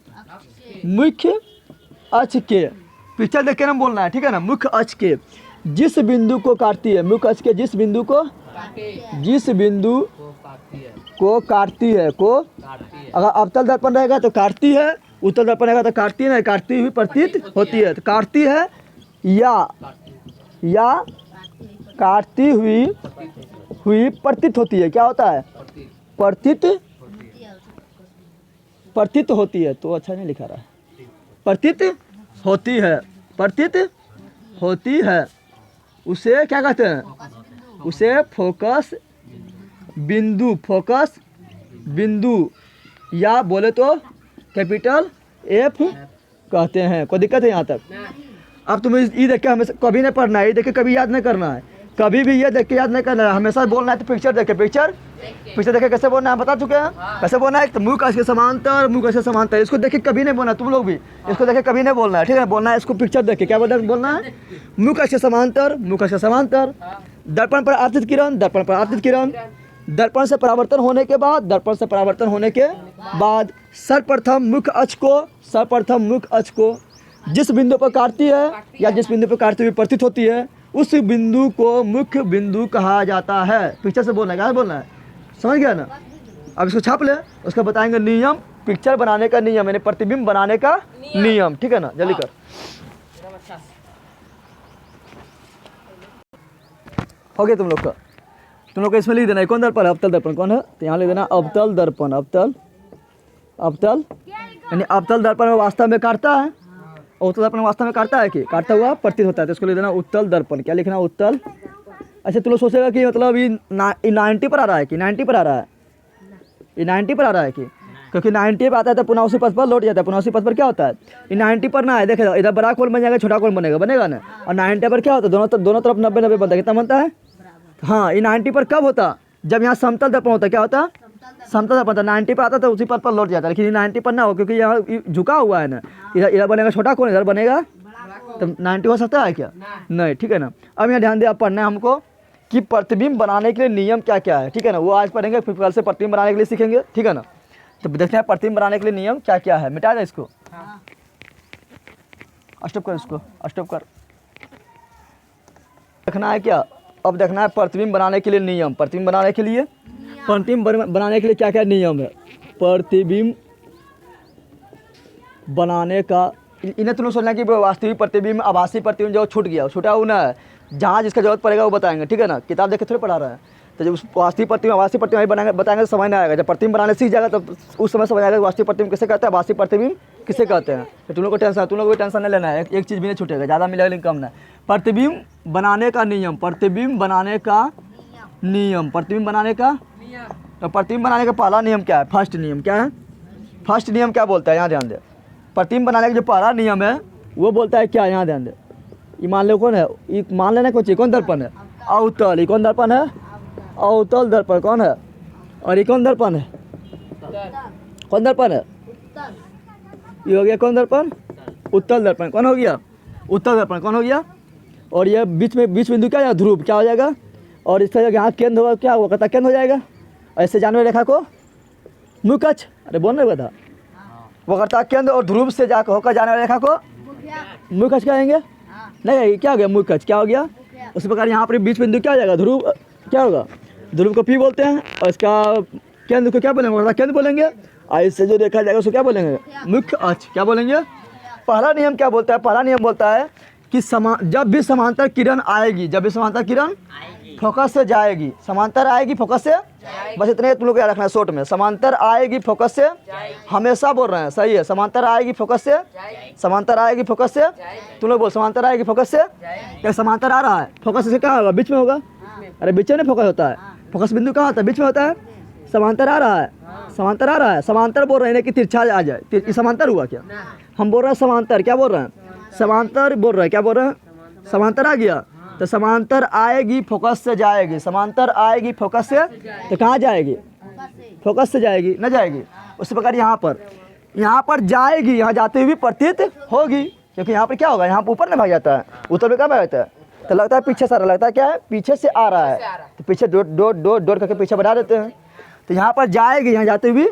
अक्ष के, पिक्चर देख के ना बोलना है, ठीक है ना, मुख्य अक्ष के जिस बिंदु को काटती है, मुख्य अक्ष के जिस बिंदु को काटती है, अगर अवतल दर्पण रहेगा तो काटती है, उत्तल दर्पण रहेगा तो काटती है, काटती हुई प्रतीत होती है, तो काटती है या काटती हुई प्रतीत होती है, क्या होता है, प्रतीत होती है, तो अच्छा नहीं लिखा रहा है, प्रतीत होती है, उसे क्या कहते हैं, उसे फोकस बिंदु या बोले तो कैपिटल एफ कहते हैं। कोई दिक्कत है यहाँ तक? अब तुम्हें ये देख के हमेशा कभी नहीं पढ़ना है, ये देख के कभी याद नहीं करना है, कभी भी ये देख के याद नहीं करना है, हमेशा बोलना है तो पिक्चर देख के, पिक्चर देख के कैसे बोलना है बता चुके हैं, कैसे बोलना है, तो मुख्य अक्ष के समांतर, मुख्य अक्ष के समांतर, इसको देख के कभी नहीं बोलना, तुम लोग भी इसको देख के कभी नहीं बोलना है, ठीक है, बोलना है इसको पिक्चर देख के, क्या बोलना है, मुख्य अक्ष के समांतर, मुख्य अक्ष के समांतर, दर्पण पर आपतित किरण, दर्पण पर आपतित किरण, दर्पण से परावर्तन होने के बाद, दर्पण से परावर्तन होने के बाद सर्वप्रथम मुख्य अक्ष को जिस बिंदु पर काटती है या जिस बिंदु पर काटती हुई प्रतीत होती है, उस बिंदु को मुख्य बिंदु कहा जाता है। पिक्चर से बोलना है, क्या बोलना है, समझ गया ना? अब इसको छाप ले, उसका बताएंगे नियम, पिक्चर बनाने का नियम, यानी प्रतिबिंब बनाने का नियम, ठीक है ना, जल्दी कर। हो गया तुम लोग का इसमें लिख देना है, कौन दर्पण है, अवतल दर्पण कौन है, तो यहाँ लिख देना अवतल दर्पण, अवतल यानी अवतल दर्पण में वास्तव में काटता है, उत्तल दर्पण वास्तव में काटता है कि काटता हुआ प्रतीत होता है, तो इसको लिख देना उत्तल दर्पण, क्या लिखना, उत्तल। अच्छा तुम लोग सोचेगा कि मतलब ये 90 पर आ रहा है कि 90 पर आ रहा है, ये 90 पर आ रहा है कि, क्योंकि 90 पर आता है तो पुनः उसी पथ पर लौट जाता है, पुनः उसी पथ पर क्या होता है, ये 90 पर ना है, देखेगा इधर बड़ा कोण बन जाएगा, छोटा कोण बनेगा ना, और 90 पर क्या होता है, दोनों तरफ 90-90 बनता है, कितना बनता है, हाँ, ये 90 पर कब होता, जब यहाँ समतल दर्पण होता है, क्या होता, समतल दर्पण, 90 पर आता तो उसी पथ पर लौट जाता है, लेकिन 90 पर ना हो, क्योंकि यहाँ झुका हुआ है ना, इधर बनेगा छोटा कोण, इधर बनेगा, तो 90 हो सकता है क्या, नहीं, ठीक है ना। अब यहाँ ध्यान दे, अब पढ़ना है हमको कि प्रतिबिंब बनाने के लिए नियम क्या क्या है, ठीक है ना, वो आज पढ़ेंगे, फिर कल से प्रतिबिंब बनाने के लिए सीखेंगे, ठीक है ना। तो देखते हैं प्रतिबिंब बनाने के लिए नियम क्या क्या है, मिटा दे इसको, स्टॉप कर, इसको स्टॉप कर, देखना है क्या, अब देखना है प्रतिबिंब बनाने के लिए नियम, प्रतिबिंब बनाने के लिए क्या क्या नियम है, प्रतिबिंब बनाने का, इन्हें तुम सोचना कि वास्तविक प्रतिबिंब, आभासी प्रतिबिंब जो छूटा हुआ ना है, जहाँ जिसका जरूरत पड़ेगा वो बताएंगे, ठीक है ना, किताब देख के थोड़ी पढ़ा रहा है, तो जब वास्तविक प्रतिबिंब आभासी प्रतिबिंब बताएंगे तो समझ नहीं आएगा, जब प्रतिबिंब बनाने सीख जाएगा तो उस समय समझ आएगा वास्तविक प्रतिबिंब किसे कहते हैं, आभासी प्रतिबिंब किसे कहते हैं। तो तुम लोग को टेंशन नहीं लेना है, एक चीज़ भी नहीं छूटेगा, ज़्यादा मिलेगा लेकिन कम ना। प्रतिबिंब बनाने का नियम, प्रतिबिंब बनाने का तो प्रतिबिंब बनाने का पहला नियम क्या है, फर्स्ट नियम क्या है, फर्स्ट नियम क्या बोलता है, यहाँ ध्यान दे, प्रतिबिंब बनाने का जो पहला नियम है वो बोलता है क्या, यहाँ ध्यान दे, ये मान लो कौन है, ये मान लेना कौन चाहिए, कौन दर्पण है, अवतल, ये कौन दर्पण है, अवतल दर्पण कौन है, और ये कौन दर्पण है, ये हो गया कौन दर्पण, उत्तल दर्पण कौन हो गया, उत्तल दर्पण कौन हो गया, और ये बीच बिंदु क्या हो जाएगा, ध्रुव क्या हो जाएगा, और इस तरह यहाँ केंद्र होगा, क्या वो कहता केंद्र हो जाएगा, ऐसे जानवर रेखा को मुख्य अक्ष, अरे बोल रहे था, वो करता केंद्र और ध्रुव से जाकर होकर जाने वाली रेखा को मुख्य अक्ष कहेंगे, नहीं क्या हो गया, मुख्य अक्ष क्या हो गया, उसी प्रकार यहाँ पर बीच बिंदु क्या हो जाएगा, ध्रुव क्या होगा, ध्रुव को पी बोलते हैं, और इसका केंद्र को क्या बोलेंगे, केंद्र बोलेंगे, और इससे जो देखा जाएगा उसको क्या बोलेंगे, मुख्य अक्ष क्या बोलेंगे। पहला नियम क्या बोलता है, पहला नियम बोलता है कि जब भी समांतर किरण आएगी, जब भी समांतर किरण फोकस से जाएगी, समांतर आएगी फोकस से, बस इतने तुम लोग को याद रखना है शॉर्ट में। समांतर आएगी फोकस से, हमेशा बोल रहे हैं, सही है। समांतर आएगी फोकस से, समांतर आएगी फोकस से, तुम लोग बोल समांतर आएगी फोकस से। क्या समांतर आ रहा है, फोकस से कहाँ होगा, बीच में होगा। अरे बीच में नहीं फोकस होता है, फोकस बिंदु कहाँ होता है, बीच में होता है। समांतर आ रहा है, समांतर आ रहा है, समांतर बोल रहे हैं कि तिरछा आ जाए, समांतर हुआ क्या, हम बोल रहे हैं समांतर, क्या बोल रहे हैं, समांतर बोल रहे हैं, क्या बोल रहे हैं, समांतर आ गया। तो समांतर आएगी फोकस से जाएगी, समांतर आएगी फोकस से, तो कहाँ जाएगी, फोकस से जाएगी, न जाएगी। उसी प्रकार यहाँ पर जाएगी, यहाँ जाते हुए प्रतीत होगी, क्योंकि यहाँ पर क्या होगा, यहाँ पर ऊपर न भाग जाता है, उत्तर में कहाँ भाग जाता है, तो लगता है पीछे सारा, लगता है क्या है, पीछे से आ रहा है, तो पीछे डोट करके पीछे बढ़ा देते हैं। तो यहाँ पर जाएगी, यहाँ जाते हुए,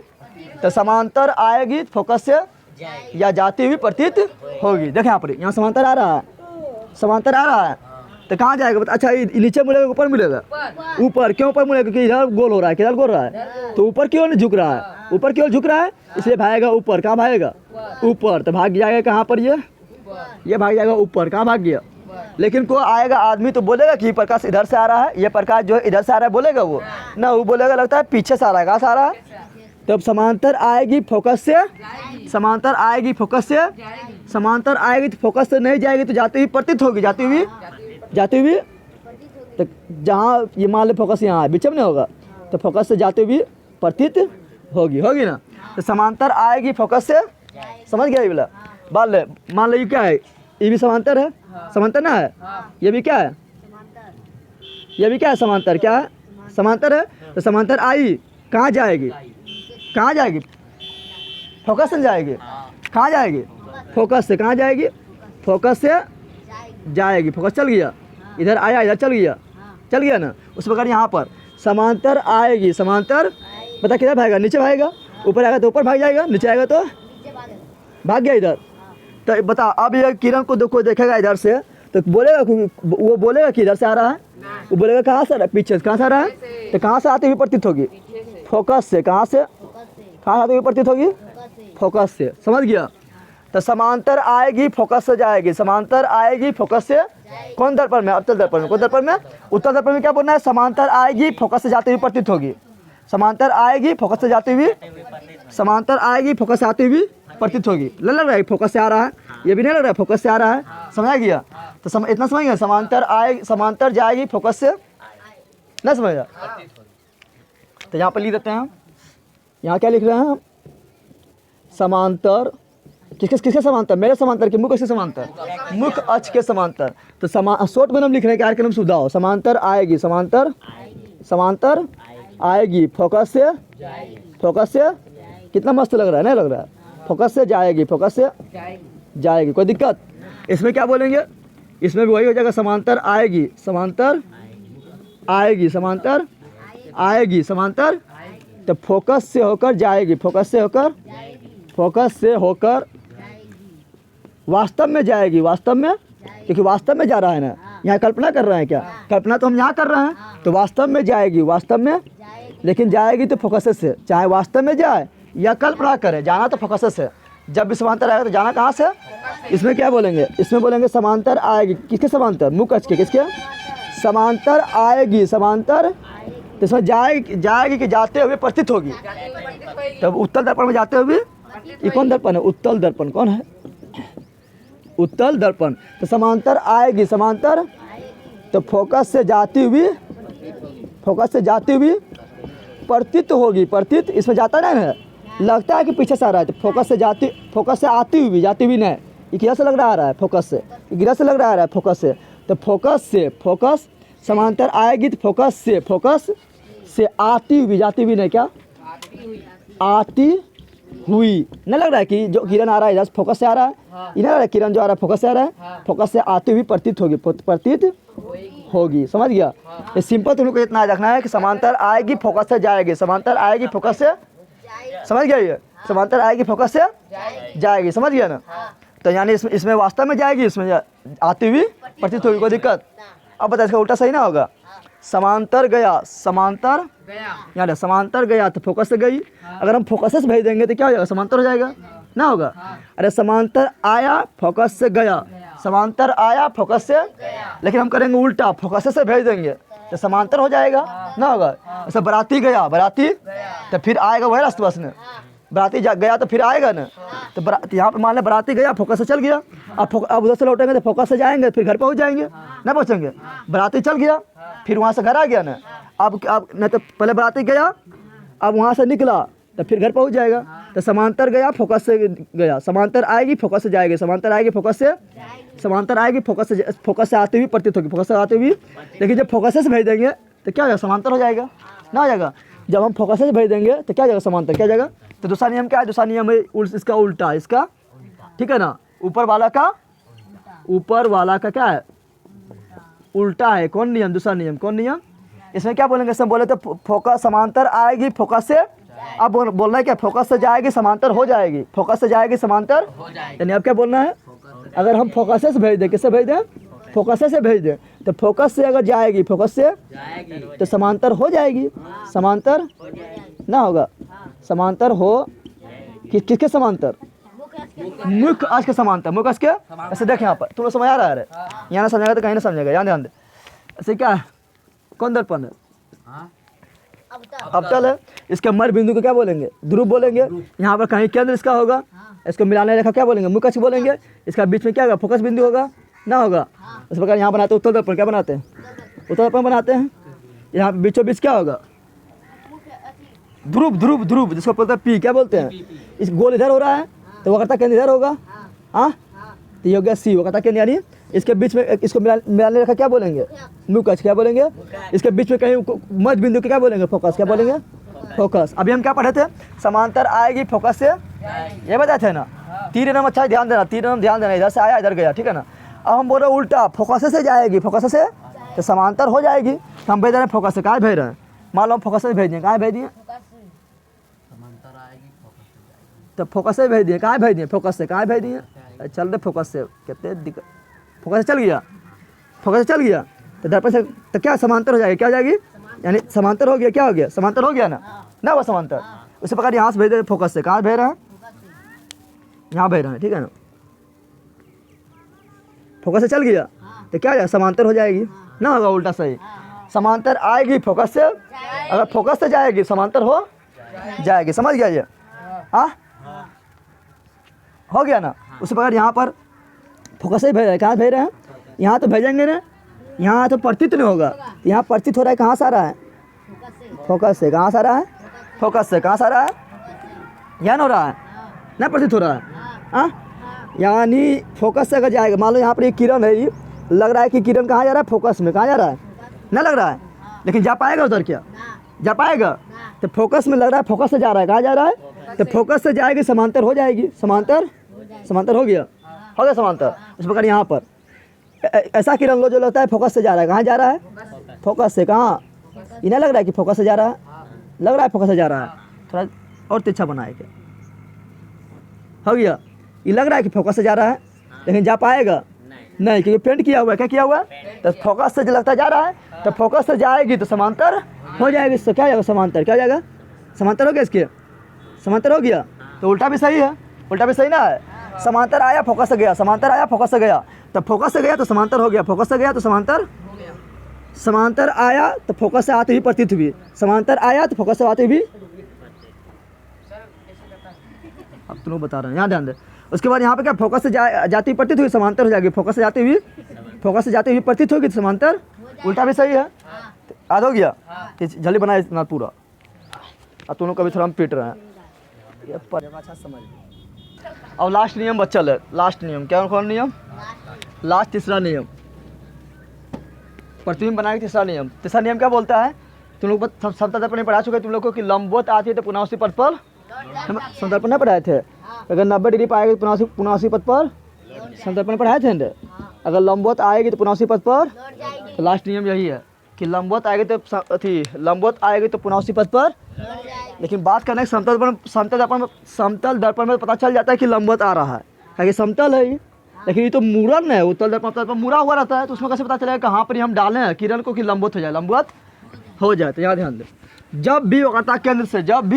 तो समांतर आएगी फोकस से या जाती हुई प्रतीत होगी। देखें यहाँ पर, यहाँ समांतर आ रहा है, समांतर आ रहा है, तो कहाँ जाएगा, अच्छा नीचे मिलेगा ऊपर मिलेगा, ऊपर क्यों ऊपर मिलेगा, क्योंकि इधर गोल हो रहा है, किधर गोल रहा है, तो ऊपर क्यों नहीं झुक रहा है, ऊपर क्यों झुक रहा है, इसलिए भागेगा ऊपर, कहाँ भागेगा, ऊपर, तो भाग जाएगा कहाँ पर, ये भाग जाएगा ऊपर, कहाँ भाग गया। लेकिन कोई आएगा आदमी तो बोलेगा कि प्रकाश इधर से आ रहा है, ये प्रकाश जो है इधर से आ रहा है, बोलेगा वो ना, वो बोलेगा लगता है पीछे से आ रहा है, कहाँ से आ रहा है। तब समांतर आएगी फोकस से, समांतर आएगी फोकस से, समांतर आएगी तो फोकस से नहीं जाएगी, तो जाती हुई प्रतीत होगी, जाती हुई तो जहाँ ये मान लो फोकस यहाँ है, बीच में नहीं होगा, तो फोकस से जाते हुए प्रतीत होगी ना। तो समांतर आएगी फोकस से, समझ गया ये वाला बाल। मान लो ये क्या है, ये भी समांतर है, समांतर ना है, ये भी क्या है, ये भी क्या है, समांतर, क्या है, समांतर है। तो समांतर आई कहाँ जाएगी, कहाँ जाएगी, फोकस से जाएगी, कहाँ जाएगी, फोकस से, कहाँ जाएगी, फोकस से जाएगी, फोकस चल गया, इधर आया, इधर चल गया ना। उस प्रकार यहाँ पर समांतर आएगी, समांतर बता किधर भागेगा, नीचे भागेगा, ऊपर आएगा तो ऊपर भाग जाएगा, नीचे आएगा तो भाग गया इधर। तो बता, अब ये किरण को कोई देखेगा इधर से तो बोलेगा, वो बोलेगा कि इधर से आ रहा है, वो बोलेगा कहाँ से आ रहा है, पीछे से, कहाँ से आ रहा है, तो कहाँ से आते हुए प्रतीत होगी, फोकस से, कहाँ से आते हुए प्रतीत होगी, फोकस से, समझ गया। तो समांतर आएगी फोकस से जाएगी, समांतर आएगी फोकस से, कौन दर्पण में, अवतल दर्पण में, कौन दर्पण में, उत्तल दर्पण में क्या बोलना है, समांतर आएगी फोकस से जाते हुए प्रतीत होगी, समांतर आएगी फोकस से जाते हुए, समांतर आएगी फोकस से आती हुई प्रतीत होगी। लग रहा है फोकस से आ रहा है, ये भी नहीं लग रहा है फोकस से आ रहा है, समझ गया। तो इतना समझ गया, समांतर आएगी, समांतर जाएगी फोकस से, नहीं समझ गया। तो यहाँ पर लिख देते हैं हम, यहाँ क्या लिख रहे हैं हम, समांतर किसके समांतर, मेरे समांतर के, मुख्य के समांतर, मुख्य अक्ष के समांतर। तो शॉर्ट में हम लिख रहे हैं कि आर के नाम सुविधा हो, समांतर आएगी, समांतर आएगी फोकस से, कितना मस्त लग रहा है, नहीं लग रहा है, फोकस से जाएगी, फोकस से जाएगी, कोई दिक्कत। इसमें क्या बोलेंगे, इसमें भी वही हो जाएगा, समांतर आएगी, समांतर आएगी, समांतर आएगी, समांतर, तो फोकस से होकर जाएगी, फोकस से होकर वास्तव में जाएगी, वास्तव में, क्योंकि वास्तव में जा रहा है ना, यहाँ कल्पना कर रहे हैं क्या, कल्पना तो हम यहाँ कर रहे हैं, तो वास्तव में जाएगी, वास्तव में, लेकिन जाएगी तो फोकस से, चाहे वास्तव में जाए या कल्पना करे, जाना तो फोकस से। जब भी समांतर आएगा तो जाना कहाँ से, इसमें क्या बोलेंगे, इसमें बोलेंगे समांतर आएगी, किसके समांतर, मुख्य अक्ष के, किसके समांतर आएगी, समांतर, तो इसमें जाएगी कि जाते हुए प्रतीत होगी। तब उत्तल दर्पण में जाते हुए, ये कौन दर्पण है, उत्तल दर्पण, कौन है, उत्तल दर्पण। तो समांतर आएगी, समांतर, तो फोकस से जाती हुई प्रतीत होगी, प्रतीत, इसमें जाता नहीं है, लगता है कि पीछे से आ रहा है, तो फोकस से आती हुई, जाती हुई नहीं, ये किधर से लग रहा आ रहा है, फोकस से, किधर से लग रहा आ रहा है, फोकस से, तो फोकस समांतर आएगी तो फोकस से आती हुई, जाती हुई नहीं, क्या आती हुई, नहीं लग रहा है कि जो किरण आ रहा है इधर फोकस से आ रहा है, ये नहीं लग रहा है किरण जो आ रहा है फोकस से आ रहा है, फोकस से आती हुई प्रतीत होगी, समझ गया। ये सिंपल तुम लोग को इतना रखना है कि समांतर आएगी फोकस से जाएगी, समांतर आएगी फोकस से, समझ गया, ये समांतर आएगी फोकस से जाएगी, समझ गया ना। तो यानी इसमें वास्तव में जाएगी, इसमें आती हुई प्रतीत होगी, कोई दिक्कत। अब बता, इसका उल्टा सही ना होगा, समांतर गया, समांतर यानी समांतर गया तो फोकस से गई, अगर हम फोकस से भेज देंगे तो क्या हो जाएगा, समांतर हो जाएगा, ना होगा। अरे समांतर आया फोकस से गया, समांतर आया फोकस से, लेकिन हम करेंगे उल्टा, फोकस से भेज देंगे तो समांतर हो जाएगा ना होगा। ऐसा बराती गया, बराती तो फिर आएगा वही रास्ते बस ने, बराती गया तो फिर आएगा ना। तो यहाँ पर मान लें बराती गया, फोकस से चल गया, अब उधर से लौटेंगे तो फोकस से जाएंगे, फिर घर पहुँच जाएंगे ना पहुँचेंगे। बराती चल गया, फिर वहाँ से घर आ गया ना, अब नहीं तो पहले बराती गया, अब वहाँ से निकला तो फिर घर पहुँच जाएगा। तो समांतर गया, फोकस से गया, समांतर आएगी, फोकस से जाएगी, समांतर आएगी, फोकस से, समांतर आएगी, फोकस से आते हुए प्रतीत होगी, फोकस से आते हुए। लेकिन जब फोकस से भेज देंगे तो क्या हो जाएगा, समांतर हो जाएगा ना हो जाएगा। जब हम फोकस से भेज देंगे तो क्या हो जाएगा, समांतर क्या हो जाएगा। तो दूसरा नियम क्या है, दूसरा नियम है इसका उल्टा, इसका ठीक है ना, ऊपर वाला का क्या है, उल्टा है। कौन नियम, दूसरा नियम कौन नियम। इसमें क्या बोलेंगे, इसमें बोले तो फोकस समांतर आएगी, फोकस से, अब बोलना है क्या, फोकस से जाएगी समांतर हो जाएगी, फोकस से जाएगी समांतर, यानी अब क्या बोलना है, अगर हम फोकस से भेज दें, किससे भेज दें, फोकस से भेज दें, तो फोकस से अगर जाएगी, फोकस से तो समांतर हो जाएगी, समांतर ना होगा, समांतर हो किसके समांतर, मुख्य अक्ष के समांतर, मुख्य अक्ष के। ऐसे देख यहाँ पर तुम लोग समझ आ रहा है, यहाँ ना समझेगा तो कहीं ना समझेगा, ध्यान दे। ऐसे क्या है, कौन दर्पण है, अवतल है। इसके मध्य बिंदु को क्या बोलेंगे, ध्रुव बोलेंगे। यहाँ पर कहीं केंद्र इसका होगा, इसको मिलाने रेखा क्या बोलेंगे, मुख्य अक्ष बोलेंगे। इसका बीच में क्या होगा, फोकस बिंदु होगा ना होगा। इस प्रकार यहाँ बनाते हैं उत्तल दर्पण, क्या बनाते हैं, उत्तल दर्पण बनाते हैं। यहाँ बीचों बीच क्या होगा, ध्रुव, ध्रुव, ध्रुव जिसको बोलते हैं पी, क्या बोलते हैं। इस गोल इधर हो रहा है तो वक्रता केंद्र इधर होगा, हाँ तो ये हो गया सी, वक्रता केंद्र। यानी इसके बीच में इसको मिलाने रेखा क्या बोलेंगे, मुख्य अक्ष क्या बोलेंगे। इसके बीच में कहीं मध्य बिंदु के क्या बोलेंगे, फोकस क्या बोलेंगे, फोकस। अभी हम क्या पढ़े थे, समांतर आएगी फोकस से, ये बताए थे ना। तीन नंबर अच्छा ध्यान देना, तीन नंबर ध्यान देना, इधर से आया इधर गया, ठीक है ना। अब हम बोल रहे उल्टा, फोकस से जाएगी, फोकस से तो समांतर हो जाएगी। हम भेज रहे हैं फोकस से, कहाँ भेज रहे हैं, मान लो हम फोकस से भेज दिए, कहाँ भेज दिए, तो फोकस से भेज दिए, कहाँ भेज दिए, फोकस से कहाँ भेज दिए, चल रहे फोकस से, कितने दिक्कत, फोकस से चल गया, फोकस से चल गया तो दर्पण से तो क्या समांतर हो जाएगी, क्या हो जाएगी, यानी समांतर हो गया, क्या हो गया, समांतर हो गया ना वो समांतर। उसी प्रकार यहाँ से भेज रहे फोकस से, कहाँ भेज रहे हैं, यहाँ भेज रहे हैं, ठीक है ना। फोकस से चल गया तो क्या हो जाएगा, समांतर हो जाएगी ना होगा, उल्टा सही। समांतर आएगी फोकस से, अगर फोकस से जाएगी समांतर हो जाएगी, समझ गया ये, हाँ हो गया ना। उसी प्रकार यहाँ पर फोकस से भेज रहे हैं, कहाँ भेज रहे हैं, यहाँ तो भेजेंगे ना, यहाँ तो प्रतीत नहीं होगा, यहाँ प्रतीत हो रहा है, कहाँ से आ रहा है, फोकस से, कहाँ से आ रहा है, फोकस से कहाँ से आ रहा है, यहाँ हो रहा है ना, प्रतीत हो रहा है, हाँ। यानी फोकस से अगर जाएगा, मान लो यहाँ पर ये किरण है, ये लग रहा है कि किरण कहाँ जा रहा है, फोकस में, कहाँ जा रहा है ना लग रहा है, लेकिन जा पाएगा उधर, क्या जा पाएगा, तो फोकस में लग रहा है, फोकस से जा रहा है, कहाँ जा रहा है, तो फोकस से जाएगी समांतर हो जाएगी, समांतर, समांतर हो गया समांतर। इस प्रकार यहाँ पर ऐसा किरण लो जो लगता है फोकस से जा रहा है, कहाँ जा रहा है, फोकस से, कहाँ, इन्हें लग रहा है कि फोकस से जा रहा है, लग रहा है फोकस से जा रहा है, थोड़ा और तिरछा बनाए, क्या हो गया, ये लग रहा है कि फोकस से जा रहा है, लेकिन जा पाएगा नहीं, क्योंकि पेंट किया हुआ है, क्या किया हुआ है, तो फोकस से जो लगता जा रहा है, तो फोकस से जाएगी तो समांतर हो जाएगी, इससे क्या जाएगा, समांतर क्या हो जाएगा, समांतर हो गया, इसके समांतर हो गया। तो उल्टा भी सही है, उल्टा भी सही ना है, समांतर आया फोकस से गया, समांतर आया फोकस से गया, तो फोकस से गया तो समांतर हो गया, फोकस से गया तो समांतर, समांतर आया तो फोकस से आते ही प्रतीत हुई, समांतर आया तो फोकस से आते भी, अब तुम लोग बता रहे हैं, यहाँ ध्यान दे। उसके बाद यहाँ पे क्या, फोकस से जाती हुई प्रतीत हुई, समांतर हो जाएगी, फोकस से जाती हुई, फोकस से जाती हुई प्रतीत होगी तो समांतर, उल्टा भी सही है, याद हो गया, जल्दी बनाए इतना पूरा। अब तुम लोग कभी थोड़ा हम पीट रहे हैं, ये पर अच्छा समझ। अब लास्ट नियम बचल है, लास्ट नियम क्या, कौन नियम, लास्ट तीसरा नियम, प्रतिबिंब बनाए तीसरा नियम। तीसरा नियम क्या बोलता है, तुम लोग समतल दर्पण में पढ़ा चुके तुम लोग को कि लंबवत आती है तो पुनः उसी पद पर, समदर्पण नहीं पढ़ाए थे, अगर 90 डिग्री पाएगी तो पुनः उसी पद पर समदर्पण पढ़ाए थे, अगर लंबवत आएगी तो पुनः उसी पद पर, तो लास्ट नियम यही है कि लंबवत आएगी तो लंबवत आएगी तो पुनः उसी पद पर। लेकिन बात करने के समतल दर्पण में पता चल जाता है कि लंबवत आ रहा है, क्योंकि समतल है, लेकिन ये तो मूरण है, उत्तल दर्पण पर मुड़ा हुआ रहता है, तो उसमें कैसे पता चलेगा कहाँ पर हम डालें हैं किरण को कि लंबवत हो जाए, लंबवत हो जाए। तो यहाँ ध्यान दे, जब भी वक्रता केंद्र से, जब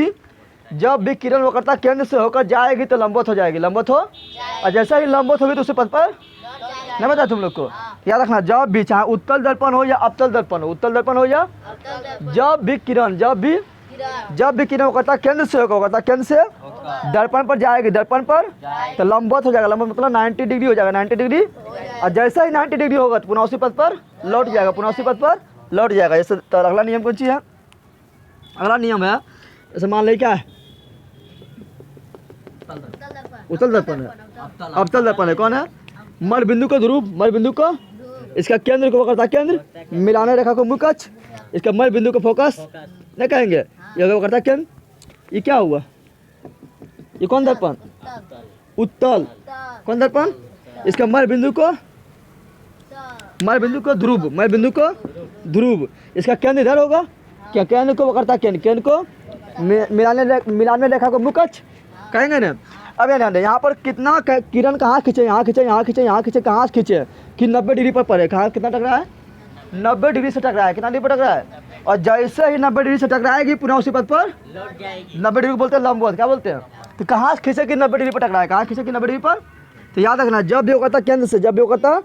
भी किरण वक्रता केंद्र से होकर जाएगी तो लंबवत हो जाएगी, लंबवत हो, और जैसा ही लंबवत होगी तो उसी पद पर, नहीं बताया तुम लोग को, याद रखना, जब भी चाहे उत्तल दर्पण हो या अवतल दर्पण हो, उत्तल दर्पण हो या जब भी किरण वो करता केंद्र से होगा, करता केंद्र से दर्पण पर जाएगी, दर्पण पर तो लंबवत हो जाएगा, लंबवत मतलब 90 डिग्री हो जाएगा, 90 डिग्री। और जैसा ही 90 डिग्री होगा तो पुनः उसी पथ पर लौट जाएगा, पुनः उसी पथ पर लौट जाएगा। जैसे तो अगला नियम कौन सी है, अगला नियम है जैसे मान ली क्या है, उत्तल दर्पण है, अवतल दर्पण है, कौन है, मध्य बिंदु को ध्रुव, मध्य बिंदु को, इसका केंद्र को करता केंद्र, मिलाने रेखा को मुख्य अक्ष, इसका मध्य बिंदु को फोकस नहीं कहेंगे, ये वो करता केंद्र। ये क्या हुआ, ये कौन दर्पण, उत्तल, कौन दर्पण, इसका मध्य बिंदु को, मध्य बिंदु को ध्रुव, मध्य बिंदु को ध्रुव, इसका केंद्र इधर होगा, क्या केंद्र को वो करता केंद्र, केंद्र को मिलाने रेखा को मुख्य अक्ष कहेंगे ना। अब यहाँ पर कितना किरण कहाँ खींचे, यहाँ खींचे, यहाँ खींचे, यहाँ खींचे, कहाँ से खींचे कि 90 डिग्री पर पड़े, कहाँ कितना टकरा है, 90 डिग्री से टकरा है, कितना डिग्री पर टकरा है। और जैसे ही 90 डिग्री से टकराएगी पुनः उसी पथ पर 90 डिग्री को बोलते हैं लंबवत, क्या बोलते हैं। तो कहाँ से खींचे कि 90 डिग्री पर टकरा है, कहाँ खींचे कि 90 डिग्री पर। तो याद रखना, जब भी वो करता केंद्र से, जब भी वो करता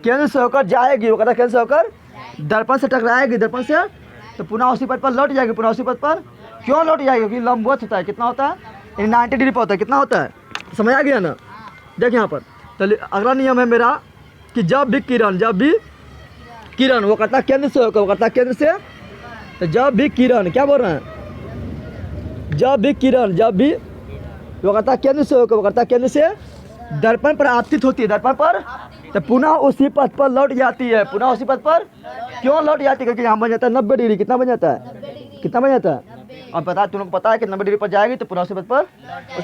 केंद्र से होकर जाएगी, वो करता केंद्र से होकर दर्पण से टकराएगी, दर्पण से तो पुनः उसी पथ पर लौट जाएगी, पुनः उसी पथ पर क्यों लौट जाएगी, क्योंकि लंबवत होता है, कितना होता है, 90 डिग्री पर होता है, कितना होता है, समझ आ गया ना। देख यहाँ पर तो अगला नियम है मेरा कि जब भी किरण वो करता केंद्र से होकर, वो करता केंद्र से, तो जब भी किरण, क्या बोल रहे हैं, जब भी किरण, जब भी वो करता केंद्र से होकर, वो करता केंद्र से दर्पण पर आपतित होती है, दर्पण पर तो पुनः उसी पथ पर लौट जाती है, पुनः उसी पथ पर क्यों लौट जाती है, क्योंकि यहाँ बन जाता है 90 डिग्री, कितना बन जाता है, कितना बन जाता है। अब बता, तुम लोग पता है कि 90 डिग्री पर जाएगी तो पुनः उसी पथ पर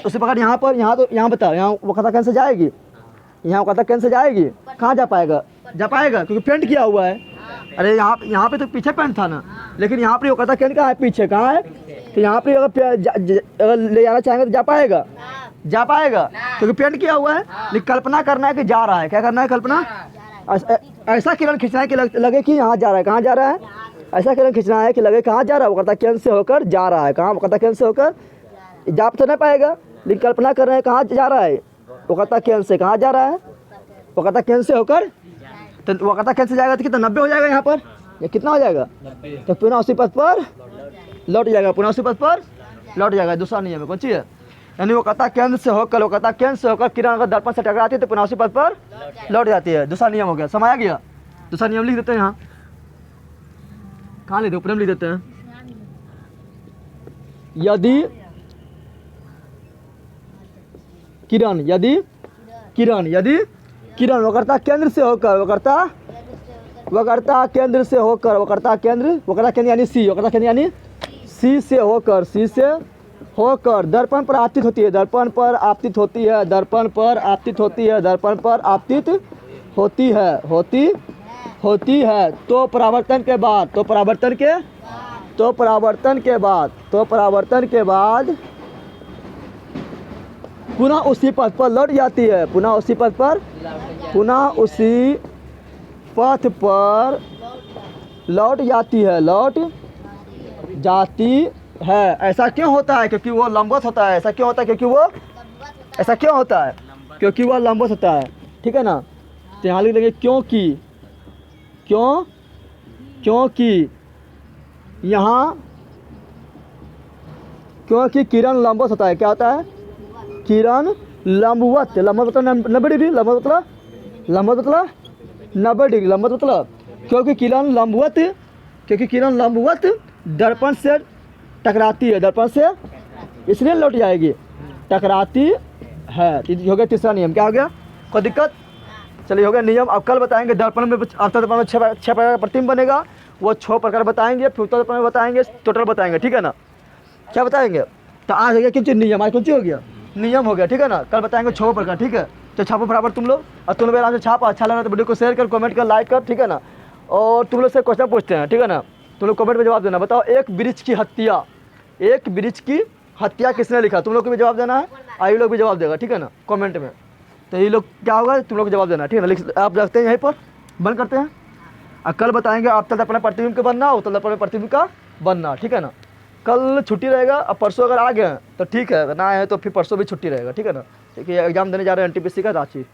उसी प्रकार यहाँ पर, यहाँ तो यहाँ बता, यहाँ वो कहता कैंसिल जाएगी, यहाँ वो कहता कैंसिल जाएगी, कहाँ जा पाएगा, क्योंकि पेंट किया हुआ है। अरे यहाँ पे तो पीछे पेंट था ना, लेकिन यहाँ पर वो कहता केंद्र कहाँ है, पीछे कहाँ है, तो यहाँ पर अगर ले जाना चाहेंगे तो जा पाएगा क्योंकि पेंट किया हुआ है। लेकिन कल्पना करना है कि जा रहा है, क्या करना है, कल्पना ऐसा किरण खींचना है कि लगे कि यहाँ जा रहा है, कहाँ जा रहा है, ऐसा किरण खींचना है कि लगे कहाँ जा रहा है, वो करता केंद्र से होकर जा रहा है, कहाँ, वो करता केंद्र से होकर जा तो नहीं पाएगा, लेकिन कल्पना कर रहे हैं कहाँ जा रहा है, वो करता केंद्र से कहाँ जा रहा है, वो करता केंद्र से होकर, तो वो करता केंद्र से जाएगा तो कितना 90 हो जाएगा यहाँ पर, ये कितना हो जाएगा, तो पुनः उसी पथ पर लौट जाएगा, पुनः उसी पथ पर लौट जाएगा। दूसरा नियम है कौन सी है, यानी वो कहता केंद्र से होकर, वो कहता केंद्र से होकर किरण अगर दर्पण से टकराती है तो पुनः उसी पथ पर लौट जाती है। दूसरा नियम हो गया, समझ आ गया। दूसरा नियम लिख देते हैं, यहाँ कहाँ लिख दो, ऊपर लिख देते हैं, यदि किरण वो करता केंद्र से होकर, वो करता केंद्र से होकर, वो करता केंद्र यानी सी, वो करता केंद्र यानी सी से होकर दर्पण पर आपतित होती है, दर्पण पर आपतित होती है, दर्पण पर आपतित होती है, दर्पण पर आपतित होती है तो परावर्तन के बाद, तो परावर्तन के बाद पुनः उसी पथ पर लौट जाती है, पुनः उसी पथ पर लौट जाती है। ऐसा क्यों होता है, क्योंकि वो लंबवत होता है। ऐसा क्यों होता है, क्योंकि वो लंबवत होता है, ठीक है ना। तो यहाँ लिख लेंगे क्योंकि किरण लंबवत होता है, क्या होता है, किरण लंबवत मतलब 90 डिग्री, लंबवत मतलब 90 डिग्री, लंबवत मतलब क्योंकि किरण लंबवत दर्पण से टकराती है, दर्पण से इसलिए लौट जाएगी, टकराती है। हो गया तीसरा नियम, क्या हो गया, कोई दिक्कत, चलिए हो गया नियम। अब कल बताएंगे दर्पण में, अवतल दर्पण में 6 प्रकार का प्रतिबिंब बनेगा, वो 6 प्रकार बताएंगे, फिर उत्तल दर्पण में बताएंगे, टोटल बताएंगे, ठीक है ना। क्या बताएंगे, तो आज हो गया कौन चीज़ नियम, आज कौन चीज़ हो गया, नियम हो गया, ठीक है ना। कल बताएंगे 6 प्रकार, ठीक है। तो छापो बराबर तुम लोग, और तुम लोग आराम से छापो। अच्छा लगा तो वीडियो को शेयर कर, कमेंट कर, लाइक कर, ठीक है ना। और तुम लोग से क्वेश्चन पूछते हैं, ठीक है ना, तुम लोग कमेंट में जवाब देना। बताओ एक वृक्ष की हत्या किसने लिखा, तुम लोग को भी जवाब देना है, आई लोग भी जवाब देगा, ठीक है ना, कमेंट में। तो ये लोग क्या होगा, तुम लोग जवाब देना, ठीक है ना। आप रखते हैं यहीं पर, बंद करते हैं। और कल बताएंगे अवतल दर्पण प्रतिबिंब का बनना, उत्तल दर्पण में प्रतिबिंब का बनना, ठीक है ना। कल छुट्टी रहेगा। अब परसों अगर आ गए तो ठीक है, अगर ना आए तो फिर परसों भी छुट्टी रहेगा, ठीक है ना, क्योंकि एग्जाम देने जा रहे हैं NTPC का रांची।